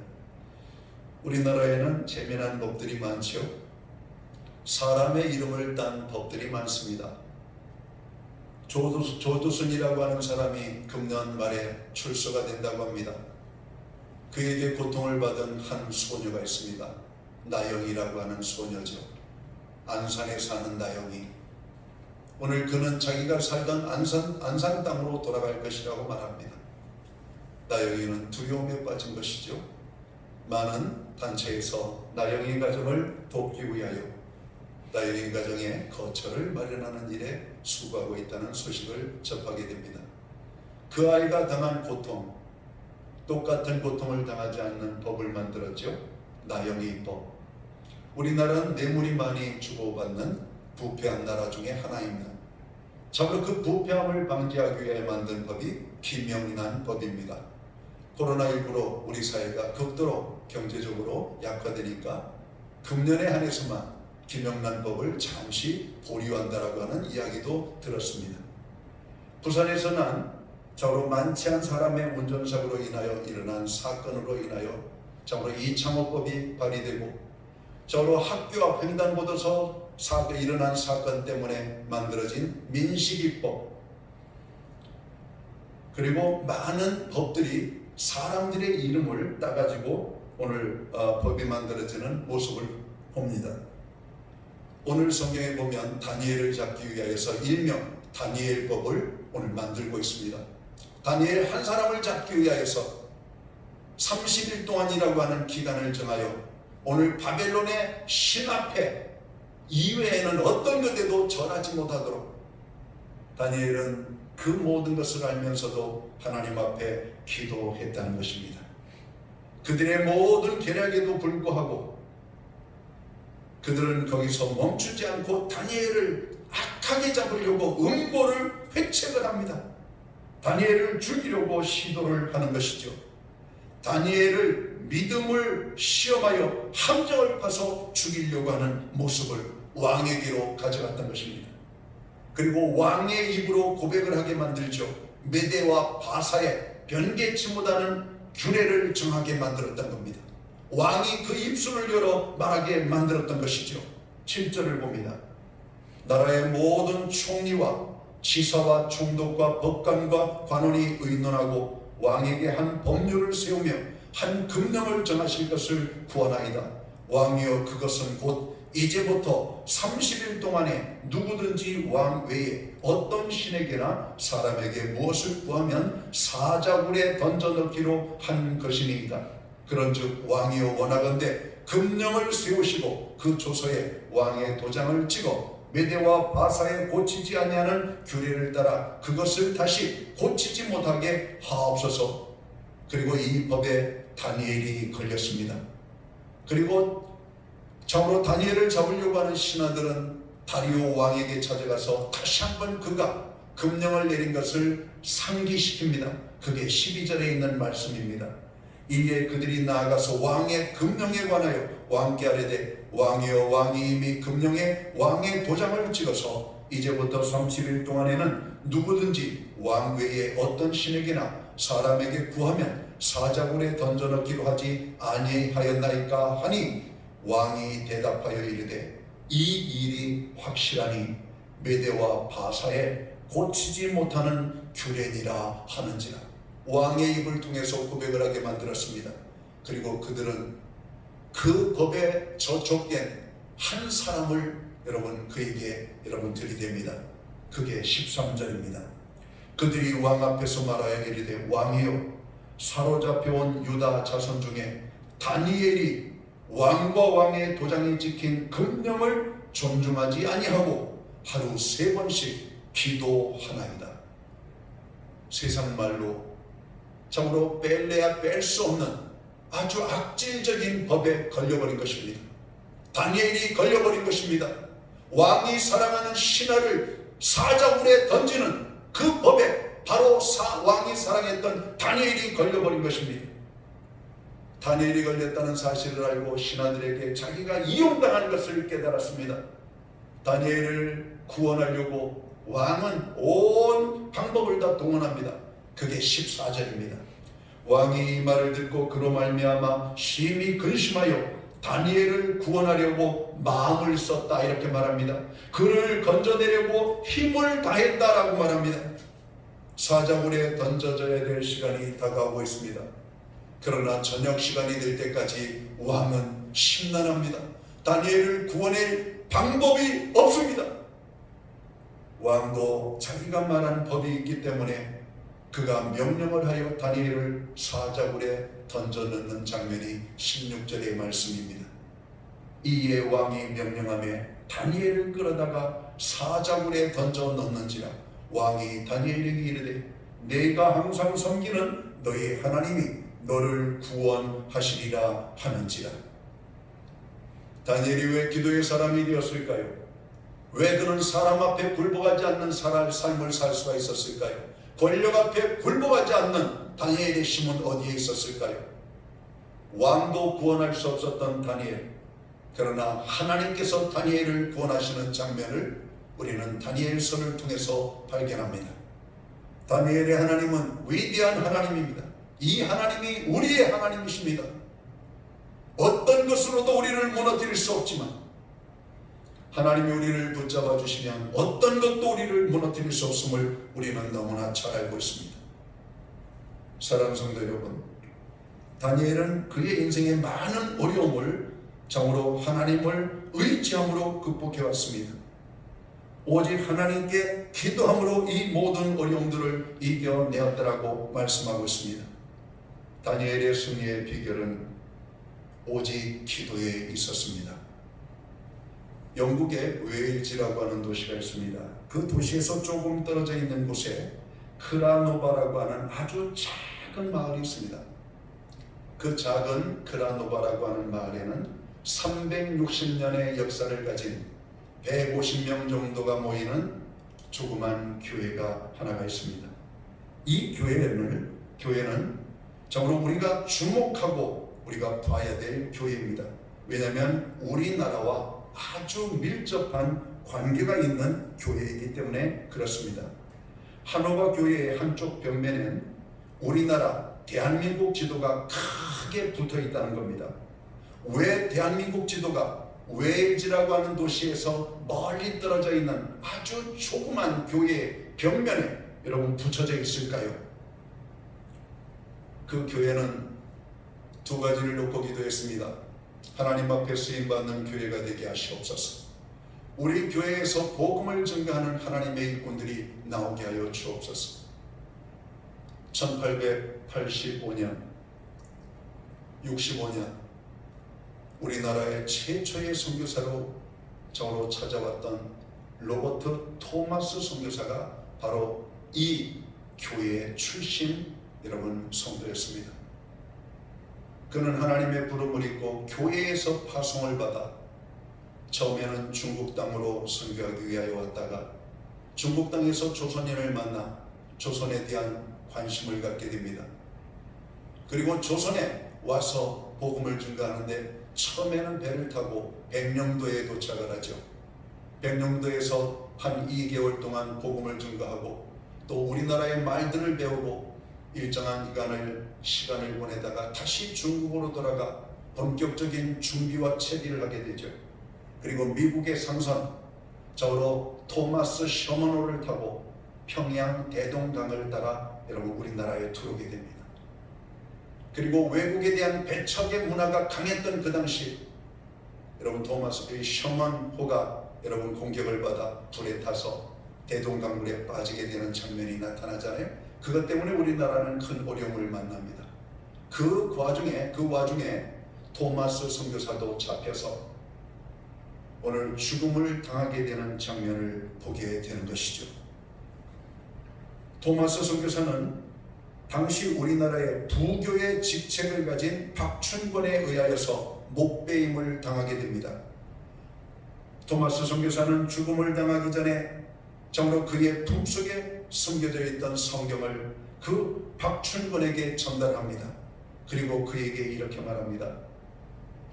우리나라에는 재미난 법들이 많죠. 사람의 이름을 딴 법들이 많습니다. 조두순이라고 하는 사람이 금년 말에 출소가 된다고 합니다. 그에게 고통을 받은 한 소녀가 있습니다. 나영이라고 하는 소녀죠. 안산에 사는 나영이. 오늘 그는 자기가 살던 안산 땅으로 돌아갈 것이라고 말합니다. 나영이는 두려움에 빠진 것이죠. 많은 단체에서 나영이 가정을 돕기 위하여 나영이 가정에 거처를 마련하는 일에 수고하고 있다는 소식을 접하게 됩니다. 그 아이가 당한 고통, 똑같은 고통을 당하지 않는 법을 만들었죠. 나영이 법. 우리나라는 뇌물이 많이 주고받는 부패한 나라 중에 하나입니다. 참으로 그 부패함을 방지하기 위해 만든 법이 김영란 법입니다. 코로나19로 우리 사회가 극도로 경제적으로 약화되니까 금년에 한해서만 김영란 법을 잠시 보류한다라고 하는 이야기도 들었습니다. 부산에서 난 참으로 많지 않은 사람의 운전사고로 인하여 일어난 사건으로 인하여 참으로 이창호법이 발의되고 참으로 학교 앞 횡단보도서 일어난 사건 때문에 만들어진 민식이법, 그리고 많은 법들이 사람들의 이름을 따가지고 오늘 법이 만들어지는 모습을 봅니다. 오늘 성경에 보면 다니엘을 잡기 위하여서 일명 다니엘법을 오늘 만들고 있습니다. 다니엘 한 사람을 잡기 위하여서 30일 동안이라고 하는 기간을 정하여 오늘 바벨론의 신 앞에 이외에는 어떤 것에도 절하지 못하도록 다니엘은 그 모든 것을 알면서도 하나님 앞에 기도했다는 것입니다. 그들의 모든 계략에도 불구하고 그들은 거기서 멈추지 않고 다니엘을 악하게 잡으려고 음모를 회책을 합니다. 다니엘을 죽이려고 시도를 하는 것이죠. 다니엘을 믿음을 시험하여 함정을 파서 죽이려고 하는 모습을 왕에게로 가져갔던 것입니다. 그리고 왕의 입으로 고백을 하게 만들죠. 메대와 바사에 변개치 못하는 규례를 정하게 만들었던 겁니다. 왕이 그 입술을 열어 말하게 만들었던 것이죠. 7절을 봅니다. 나라의 모든 총리와 지사와 총독과 법관과 관원이 의논하고 왕에게 한 법률을 세우며 한 금령을 정하실 것을 구하나이다. 왕이여 그것은 곧 이제부터 30일 동안에 누구든지 왕 외에 어떤 신에게나 사람에게 무엇을 구하면 사자굴에 던져넣기로 한 것이니이다. 그런즉 왕이여 원하건대 금령을 세우시고 그 조서에 왕의 도장을 찍어 메대와 바사에 고치지 아니하는 규례를 따라 그것을 다시 고치지 못하게 하옵소서. 그리고 이 법에 다니엘이 걸렸습니다. 그리고 참으로 다니엘을 잡으려고 하는 신하들은 다리오 왕에게 찾아가서 다시 한번 그가 금령을 내린 것을 상기시킵니다. 그게 12절에 있는 말씀입니다. 이에 그들이 나아가서 왕의 금령에 관하여 왕께 아뢰되 왕이여 왕이 이미 금령에 왕의 도장을 찍어서 이제부터 30일 동안에는 누구든지 왕 외에 어떤 신에게나 사람에게 구하면 사자굴에 던져넣기로 하지 아니하였나이까 하니 왕이 대답하여 이르되 이 일이 확실하니 메대와 바사에 고치지 못하는 규례니라 하는지라. 왕의 입을 통해서 고백을 하게 만들었습니다. 그리고 그들은 그 법에 저촉된 한 사람을 그에게 들이댑니다. 그게 13절입니다. 그들이 왕 앞에서 말하여 이르되 왕이여 사로잡혀온 유다 자손 중에 다니엘이 왕과 왕의 도장이 찍힌 금령을 존중하지 아니하고 하루 3번씩 기도하나이다. 세상 말로 참으로 뺄래야 뺄 수 없는 아주 악질적인 법에 걸려버린 것입니다. 다니엘이 걸려버린 것입니다. 왕이 사랑하는 신하를 사자굴에 던지는 그 법에 바로 왕이 사랑했던 다니엘이 걸려버린 것입니다. 다니엘이 걸렸다는 사실을 알고 신하들에게 자기가 이용당한 것을 깨달았습니다. 다니엘을 구원하려고 왕은 온 방법을 다 동원합니다. 그게 14절입니다. 왕이 이 말을 듣고 그로 말미암아 심히 근심하여 다니엘을 구원하려고 마음을 썼다 이렇게 말합니다. 그를 건져내려고 힘을 다했다라고 말합니다. 사자굴에 던져져야 될 시간이 다가오고 있습니다. 그러나 저녁 시간이 될 때까지 왕은 심란합니다. 다니엘을 구원할 방법이 없습니다. 왕도 자기가 말한 법이 있기 때문에 그가 명령을 하여 다니엘을 사자굴에 던져넣는 장면이 16절의 말씀입니다. 이에 왕이 명령하며 다니엘을 끌어다가 사자굴에 던져 넣는지라. 왕이 다니엘에게 이르되 내가 항상 섬기는 너의 하나님이 너를 구원하시리라 하는지라. 다니엘이 왜 기도의 사람이 되었을까요? 왜 그는 사람 앞에 굴복하지 않는 삶을 살 수가 있었을까요? 권력 앞에 굴복하지 않는 다니엘의 힘은 어디에 있었을까요? 왕도 구원할 수 없었던 다니엘, 그러나 하나님께서 다니엘을 구원하시는 장면을 우리는 다니엘서를 통해서 발견합니다. 다니엘의 하나님은 위대한 하나님입니다. 이 하나님이 우리의 하나님이십니다. 어떤 것으로도 우리를 무너뜨릴 수 없지만 하나님이 우리를 붙잡아 주시면 어떤 것도 우리를 무너뜨릴 수 없음을 우리는 너무나 잘 알고 있습니다. 사랑하는 성도 여러분, 다니엘은 그의 인생의 많은 어려움을 참으로 하나님을 의지함으로 극복해 왔습니다. 오직 하나님께 기도함으로 이 모든 어려움들을 이겨내었다라고 말씀하고 있습니다. 다니엘의 승리의 비결은 오직 기도에 있었습니다. 영국에 웨일즈라고 하는 도시가 있습니다. 그 도시에서 조금 떨어져 있는 곳에 크라노바라고 하는 아주 작은 마을이 있습니다. 그 작은 크라노바라고 하는 마을에는 360년의 역사를 가진 150명 정도가 모이는 조그만 교회가 하나가 있습니다. 이 교회는 정말로 우리가 주목하고 우리가 봐야 될 교회입니다. 왜냐하면 우리나라와 아주 밀접한 관계가 있는 교회이기 때문에 그렇습니다. 한옥아 교회의 한쪽 벽면엔 우리나라 대한민국 지도가 크게 붙어 있다는 겁니다. 왜 대한민국 지도가 웨일즈라고 하는 도시에서 멀리 떨어져 있는 아주 조그만 교회의 벽면에 여러분 붙여져 있을까요? 그 교회는 두 가지를 놓고 기도했습니다. 하나님 앞에 쓰임받는 교회가 되게 하시옵소서. 우리 교회에서 복음을 증거하는 하나님의 일꾼들이 나오게 하여 주옵소서. 1885년 65년 우리나라의 최초의 선교사로 정으로 찾아왔던 로버트 토마스 선교사가 바로 이 교회의 출신 여러분 성도였습니다. 그는 하나님의 부름을 입고 교회에서 파송을 받아 처음에는 중국 땅으로 선교하기 위하여 왔다가 중국 땅에서 조선인을 만나 조선에 대한 관심을 갖게 됩니다. 그리고 조선에 와서 복음을 증거하는데 처음에는 배를 타고 백령도에 도착을 하죠. 백령도에서 한 2개월 동안 복음을 증거하고 또 우리나라의 말들을 배우고 일정한 시간을 보내다가 다시 중국으로 돌아가 본격적인 준비와 채비를 하게 되죠. 그리고 미국의 상선 저로 토마스 셔먼호를 타고 평양 대동강을 따라 여러분 우리나라에 들어오게 됩니다. 그리고 외국에 대한 배척의 문화가 강했던 그 당시 여러분 토마스 셔먼호가 여러분 공격을 받아 불에 타서 대동강물에 빠지게 되는 장면이 나타나잖아요. 그것 때문에 우리나라는 큰 어려움을 만납니다. 그 와중에 토마스 선교사도 잡혀서 오늘 죽음을 당하게 되는 장면을 보게 되는 것이죠. 토마스 선교사는 당시 우리나라의 부교의 직책을 가진 박춘권에 의하여서 목배임을 당하게 됩니다. 토마스 선교사는 죽음을 당하기 전에 정말 그의 품속에 숨겨져 있던 성경을 그 박춘권에게 전달합니다. 그리고 그에게 이렇게 말합니다.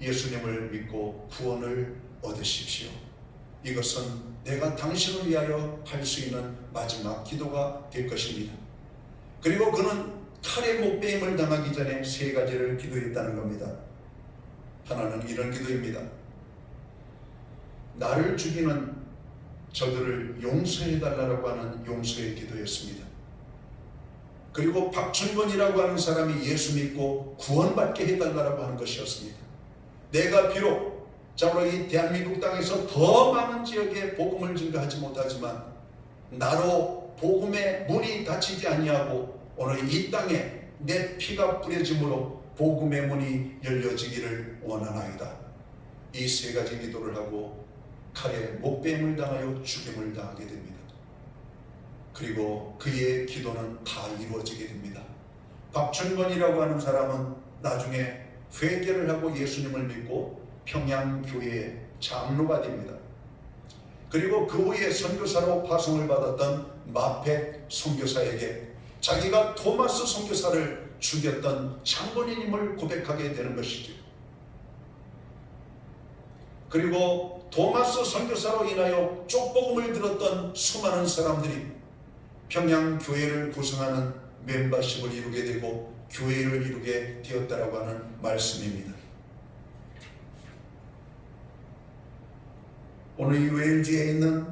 예수님을 믿고 구원을 얻으십시오. 이것은 내가 당신을 위하여 할 수 있는 마지막 기도가 될 것입니다. 그리고 그는 칼에 목배임을 당하기 전에 3가지를 기도했다는 겁니다. 하나는 이런 기도입니다. 나를 죽이는 저들을 용서해달라고 하는 용서의 기도였습니다. 그리고 박춘권이라고 하는 사람이 예수 믿고 구원받게 해달라고 하는 것이었습니다. 내가 비록 자로 이 대한민국 땅에서 더 많은 지역에 복음을 증거하지 못하지만 나로 복음의 문이 닫히지 아니하고 오늘 이 땅에 내 피가 뿌려짐으로 복음의 문이 열려지기를 원하나이다. 이 3가지 기도를 하고 칼에 목배임을 당하여 죽임을 당하게 됩니다. 그리고 그의 기도는 다 이루어지게 됩니다. 박춘권이라고 하는 사람은 나중에 회개를 하고 예수님을 믿고 평양교회의 장로가 됩니다. 그리고 그 후에 선교사로 파송을 받았던 마펙 선교사에게 자기가 토마스 선교사를 죽였던 장본인임을 고백하게 되는 것이죠. 그리고 토마스 선교사로 인하여 쪽복음을 들었던 수많은 사람들이 평양교회를 구성하는 멤버십을 이루게 되고 교회를 이루게 되었다라고 하는 말씀입니다. 오늘 이 웨일즈에 있는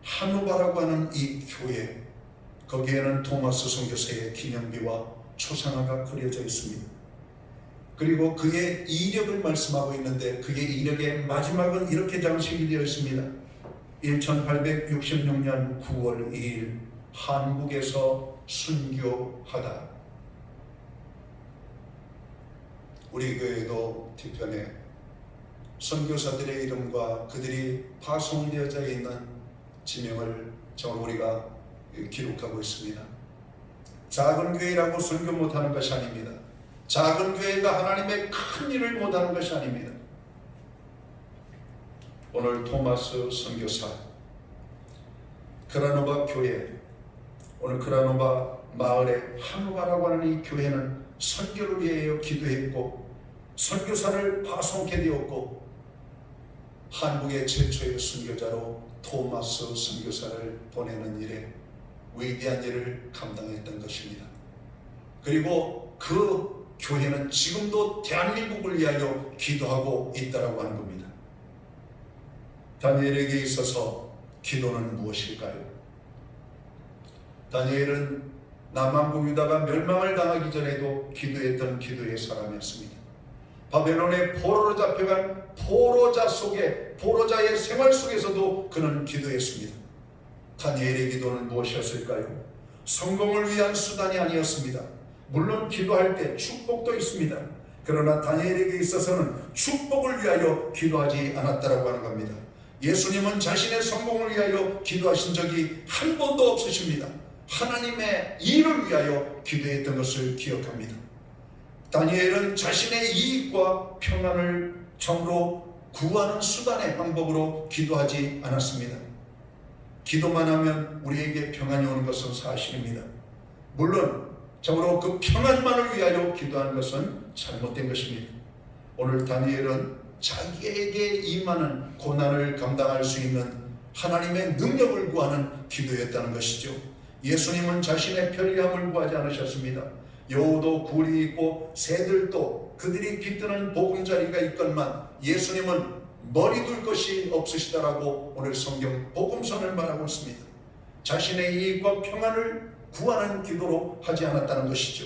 하누바라고 하는 이 교회, 거기에는 토마스 선교사의 기념비와 초상화가 그려져 있습니다. 그리고 그의 이력을 말씀하고 있는데 그의 이력의 마지막은 이렇게 장식이 되어 있습니다. 1866년 9월 2일 한국에서 순교하다. 우리 교회도 뒤편에 선교사들의 이름과 그들이 파송되어져 있는 지명을 정말 우리가 기록하고 있습니다. 작은 교회라고 선교 못하는 것이 아닙니다. 작은 교회가 하나님의 큰 일을 못하는 것이 아닙니다. 오늘 토마스 선교사, 크라노바 교회, 오늘 크라노바 마을의 하누바라고 하는 이 교회는 선교를 위하여 기도했고 선교사를 파송케 되었고 한국의 최초의 선교자로 토마스 선교사를 보내는 일에 위대한 일을 감당했던 것입니다. 그리고 그 교회는 지금도 대한민국을 위하여 기도하고 있다라고 하는 겁니다. 다니엘에게 있어서 기도는 무엇일까요? 다니엘은 남한국 유다가 멸망을 당하기 전에도 기도했던 기도의 사람이었습니다. 바벨론의 포로로 잡혀간 포로자의 생활 속에서도 그는 기도했습니다. 다니엘의 기도는 무엇이었을까요? 성공을 위한 수단이 아니었습니다. 물론 기도할 때 축복도 있습니다. 그러나 다니엘에게 있어서는 축복을 위하여 기도하지 않았다라고 하는 겁니다. 예수님은 자신의 성공을 위하여 기도하신 적이 한 번도 없으십니다. 하나님의 일을 위하여 기도했던 것을 기억합니다. 다니엘은 자신의 이익과 평안을 참으로 구하는 수단의 방법으로 기도하지 않았습니다. 기도만 하면 우리에게 평안이 오는 것은 사실입니다. 물론 참으로 그 평안만을 위하여 기도하는 것은 잘못된 것입니다. 오늘 다니엘은 자기에게 임하는 고난을 감당할 수 있는 하나님의 능력을 구하는 기도였다는 것이죠. 예수님은 자신의 편리함을 구하지 않으셨습니다. 여우도 굴이 있고 새들도 그들이 깃드는 보금자리가 있건만 예수님은 머리 둘 것이 없으시다라고 오늘 성경 복음서를 말하고 있습니다. 자신의 이익과 평안을 구하는 기도로 하지 않았다는 것이죠.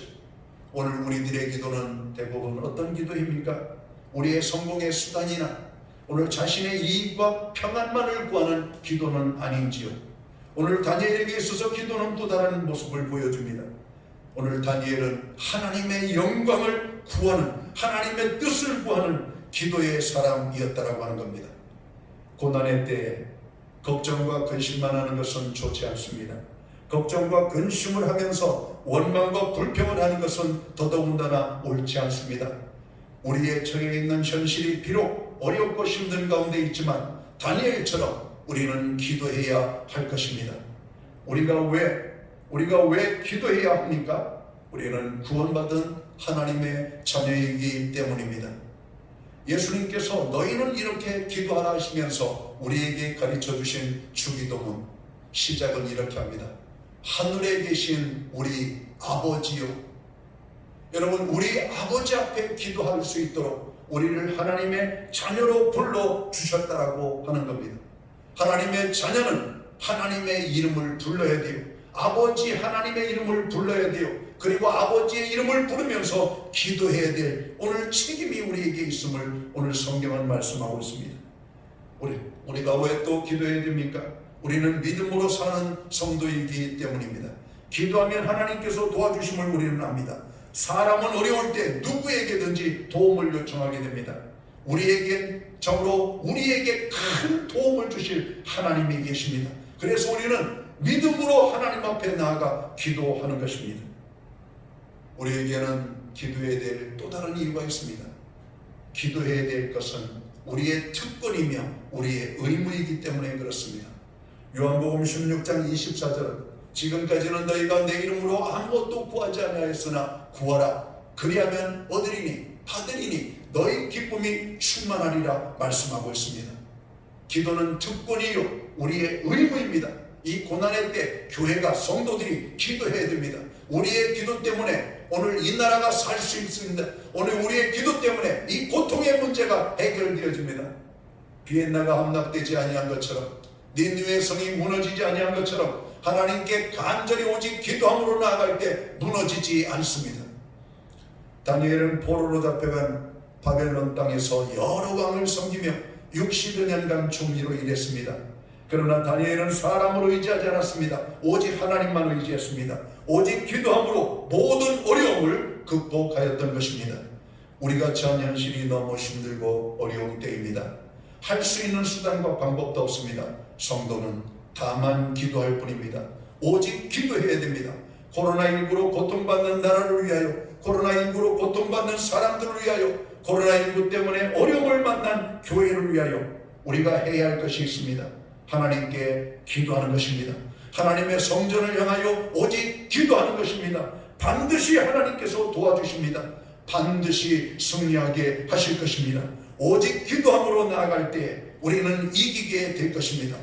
오늘 우리들의 기도는 대부분 어떤 기도입니까? 우리의 성공의 수단이나 오늘 자신의 이익과 평안만을 구하는 기도는 아닌지요. 오늘 다니엘에게 있어서 기도는 또 다른 모습을 보여줍니다. 오늘 다니엘은 하나님의 영광을 구하는, 하나님의 뜻을 구하는 기도의 사람이었다라고 하는 겁니다. 고난의 때에 걱정과 근심만 하는 것은 좋지 않습니다. 걱정과 근심을 하면서 원망과 불평을 하는 것은 더더군다나 옳지 않습니다. 우리의 처해 있는 현실이 비록 어렵고 힘든 가운데 있지만 다니엘처럼 우리는 기도해야 할 것입니다. 우리가 왜 기도해야 합니까? 우리는 구원받은 하나님의 자녀이기 때문입니다. 예수님께서 너희는 이렇게 기도하라 하시면서 우리에게 가르쳐 주신 주기도문 시작은 이렇게 합니다. 하늘에 계신 우리 아버지요. 여러분, 우리 아버지 앞에 기도할 수 있도록 우리를 하나님의 자녀로 불러주셨다라고 하는 겁니다. 하나님의 자녀는 하나님의 이름을 불러야 돼요. 아버지 하나님의 이름을 불러야 돼요. 그리고 아버지의 이름을 부르면서 기도해야 될 오늘 책임이 우리에게 있음을 오늘 성경은 말씀하고 있습니다. 우리가 왜 또 기도해야 됩니까? 우리는 믿음으로 사는 성도이기 때문입니다. 기도하면 하나님께서 도와주심을 우리는 압니다. 사람은 어려울 때 누구에게든지 도움을 요청하게 됩니다. 우리에게 큰 도움을 주실 하나님이 계십니다. 그래서 우리는 믿음으로 하나님 앞에 나아가 기도하는 것입니다. 우리에게는 기도해야 될 또 다른 이유가 있습니다. 기도해야 될 것은 우리의 특권이며 우리의 의무이기 때문에 그렇습니다. 요한복음 16장 24절은 지금까지는 너희가 내 이름으로 아무것도 구하지 아니하였으나 구하라. 그리하면 얻으리니 받으리니 너희 기쁨이 충만하리라 말씀하고 있습니다. 기도는 특권이요 우리의 의무입니다. 이 고난의 때 교회가 성도들이 기도해야 됩니다. 우리의 기도 때문에 오늘 이 나라가 살 수 있습니다. 오늘 우리의 기도 때문에 이 고통의 문제가 해결되어집니다. 비엔나가 함락되지 아니한 것처럼 니느웨 성이 무너지지 아니한 것처럼 하나님께 간절히 오직 기도함으로 나아갈 때 무너지지 않습니다. 다니엘은 포로로 잡혀간 바벨론 땅에서 여러 왕을 섬기며 60여 년간 중리로 일했습니다. 그러나 다니엘은 사람으로 의지하지 않았습니다. 오직 하나님만 의지했습니다. 오직 기도함으로 모든 어려움을 극복하였던 것입니다. 우리가 처한 현실이 너무 힘들고 어려운 때입니다. 할 수 있는 수단과 방법도 없습니다. 성도는 다만 기도할 뿐입니다. 오직 기도해야 됩니다. 코로나19로 고통받는 나라를 위하여, 코로나19로 고통받는 사람들을 위하여, 코로나19 때문에 어려움을 만난 교회를 위하여 우리가 해야 할 것이 있습니다. 하나님께 기도하는 것입니다. 하나님의 성전을 향하여 오직 기도하는 것입니다. 반드시 하나님께서 도와주십니다. 반드시 승리하게 하실 것입니다. 오직 기도함으로 나아갈 때 우리는 이기게 될 것입니다.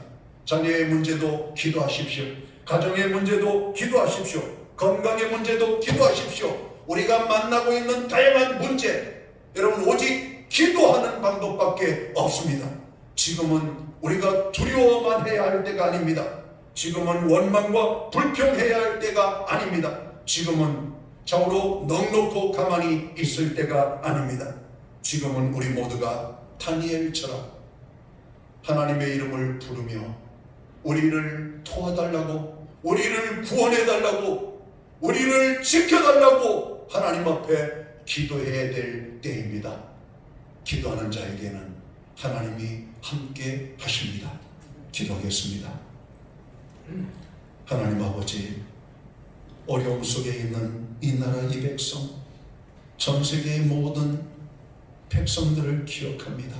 자녀의 문제도 기도하십시오. 가정의 문제도 기도하십시오. 건강의 문제도 기도하십시오. 우리가 만나고 있는 다양한 문제, 여러분 오직 기도하는 방법밖에 없습니다. 지금은 우리가 두려워만 해야 할 때가 아닙니다. 지금은 원망과 불평해야 할 때가 아닙니다. 지금은 좌우로 넉넉고 가만히 있을 때가 아닙니다. 지금은 우리 모두가 다니엘처럼 하나님의 이름을 부르며 우리를 도와달라고, 우리를 구원해달라고, 우리를 지켜달라고 하나님 앞에 기도해야 될 때입니다. 기도하는 자에게는 하나님이 함께 하십니다. 기도하겠습니다. 하나님 아버지, 어려움 속에 있는 이 나라 이 백성, 전 세계의 모든 백성들을 기억합니다.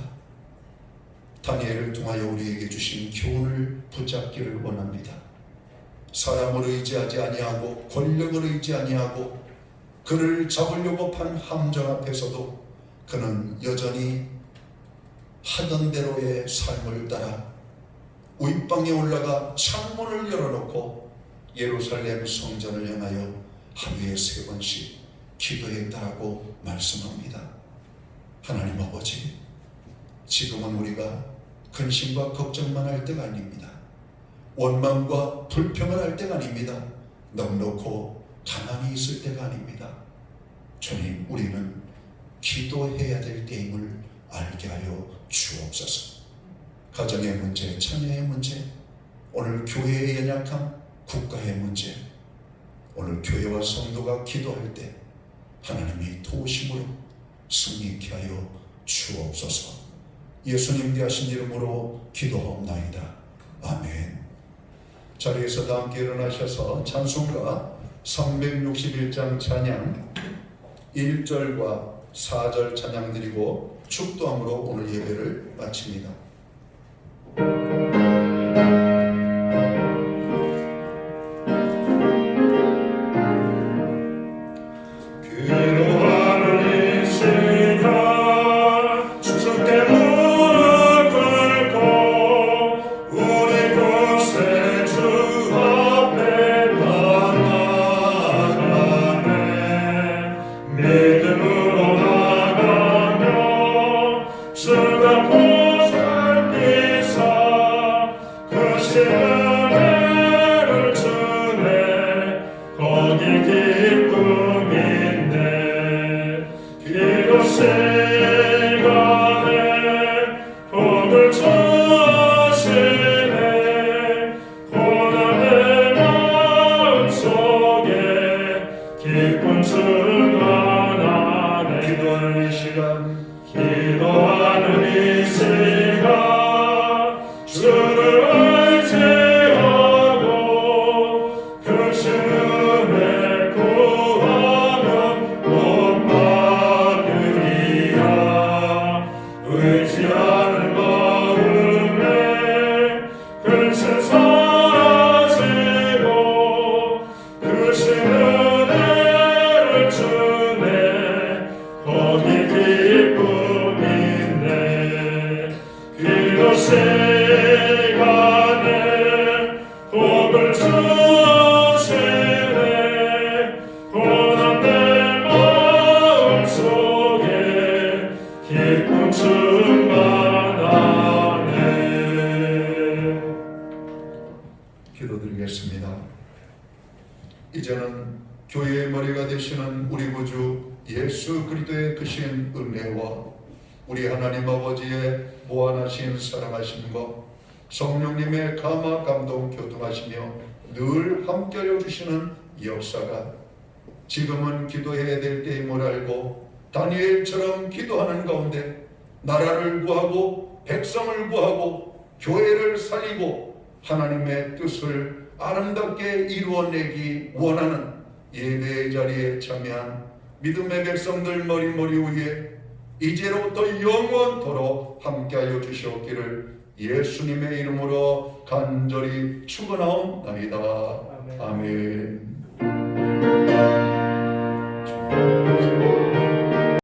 다니엘을 통하여 우리에게 주신 교훈을 붙잡기를 원합니다. 사람을 의지하지 아니하고 권력을 의지 아니하고 그를 잡으려고 판 함정 앞에서도 그는 여전히 하던 대로의 삶을 따라 윗방에 올라가 창문을 열어놓고 예루살렘 성전을 향하여 하루에 3번씩 기도했다라고 말씀합니다. 하나님 아버지, 지금은 우리가 근심과 걱정만 할 때가 아닙니다. 원망과 불평을 할 때가 아닙니다. 넉넉고 가만히 있을 때가 아닙니다. 주님, 우리는 기도해야 될 때임을 알게 하여 주옵소서. 가정의 문제, 자녀의 문제, 오늘 교회의 연약함, 국가의 문제, 오늘 교회와 성도가 기도할 때 하나님이 도우심으로 승리케 하여 주옵소서. 예수님 대하신 이름으로 기도하옵나이다. 아멘. 자리에서 다 함께 일어나셔서 찬송가 361장 찬양 1절과 4절 찬양 드리고 축도함으로 오늘 예배를 마칩니다. 기도하는 이 시간 주께 무릎 꿇고 우리 곳에 주 앞에 나아가네. 믿음으로 나가며 주가 보살피사 크신 은혜를 주네. 거기 기쁨인데 기도 시간에 복을 주시네. 고난의 마음속에 기쁨 충만하네. 기도하는 이 시간 기도하는 이 시간 주를 의지하고 크신 은혜 구하면 못 받으리라. 의지하는 마음에 근심 사라지고 크신 은혜를 주네. 거기 기쁨 있네. 기도 시간에 복을 주시네. 고난된 마음속에 기쁨 충만하네. 기도드리겠습니다. 이제는 교회의 머리가 되시는 우리 구주 예수 그리스도의 크신 은혜와 우리 하나님 아버지의 무한하신 사랑하심과 성령님의 감화 감동 교통하시며 늘 함께하여 주시는 역사가 지금은 기도해야 될 때임을 알고 다니엘처럼 기도하는 가운데 나라를 구하고 백성을 구하고 교회를 살리고 하나님의 뜻을 아름답게 이루어내기 원하는 예배의 자리에 참여한 믿음의 백성들 머리 위에 이제로부터 영원토록 함께하여 주시옵기를 예수님의 이름으로 간절히 축원하옵나이다. 아멘. 아멘.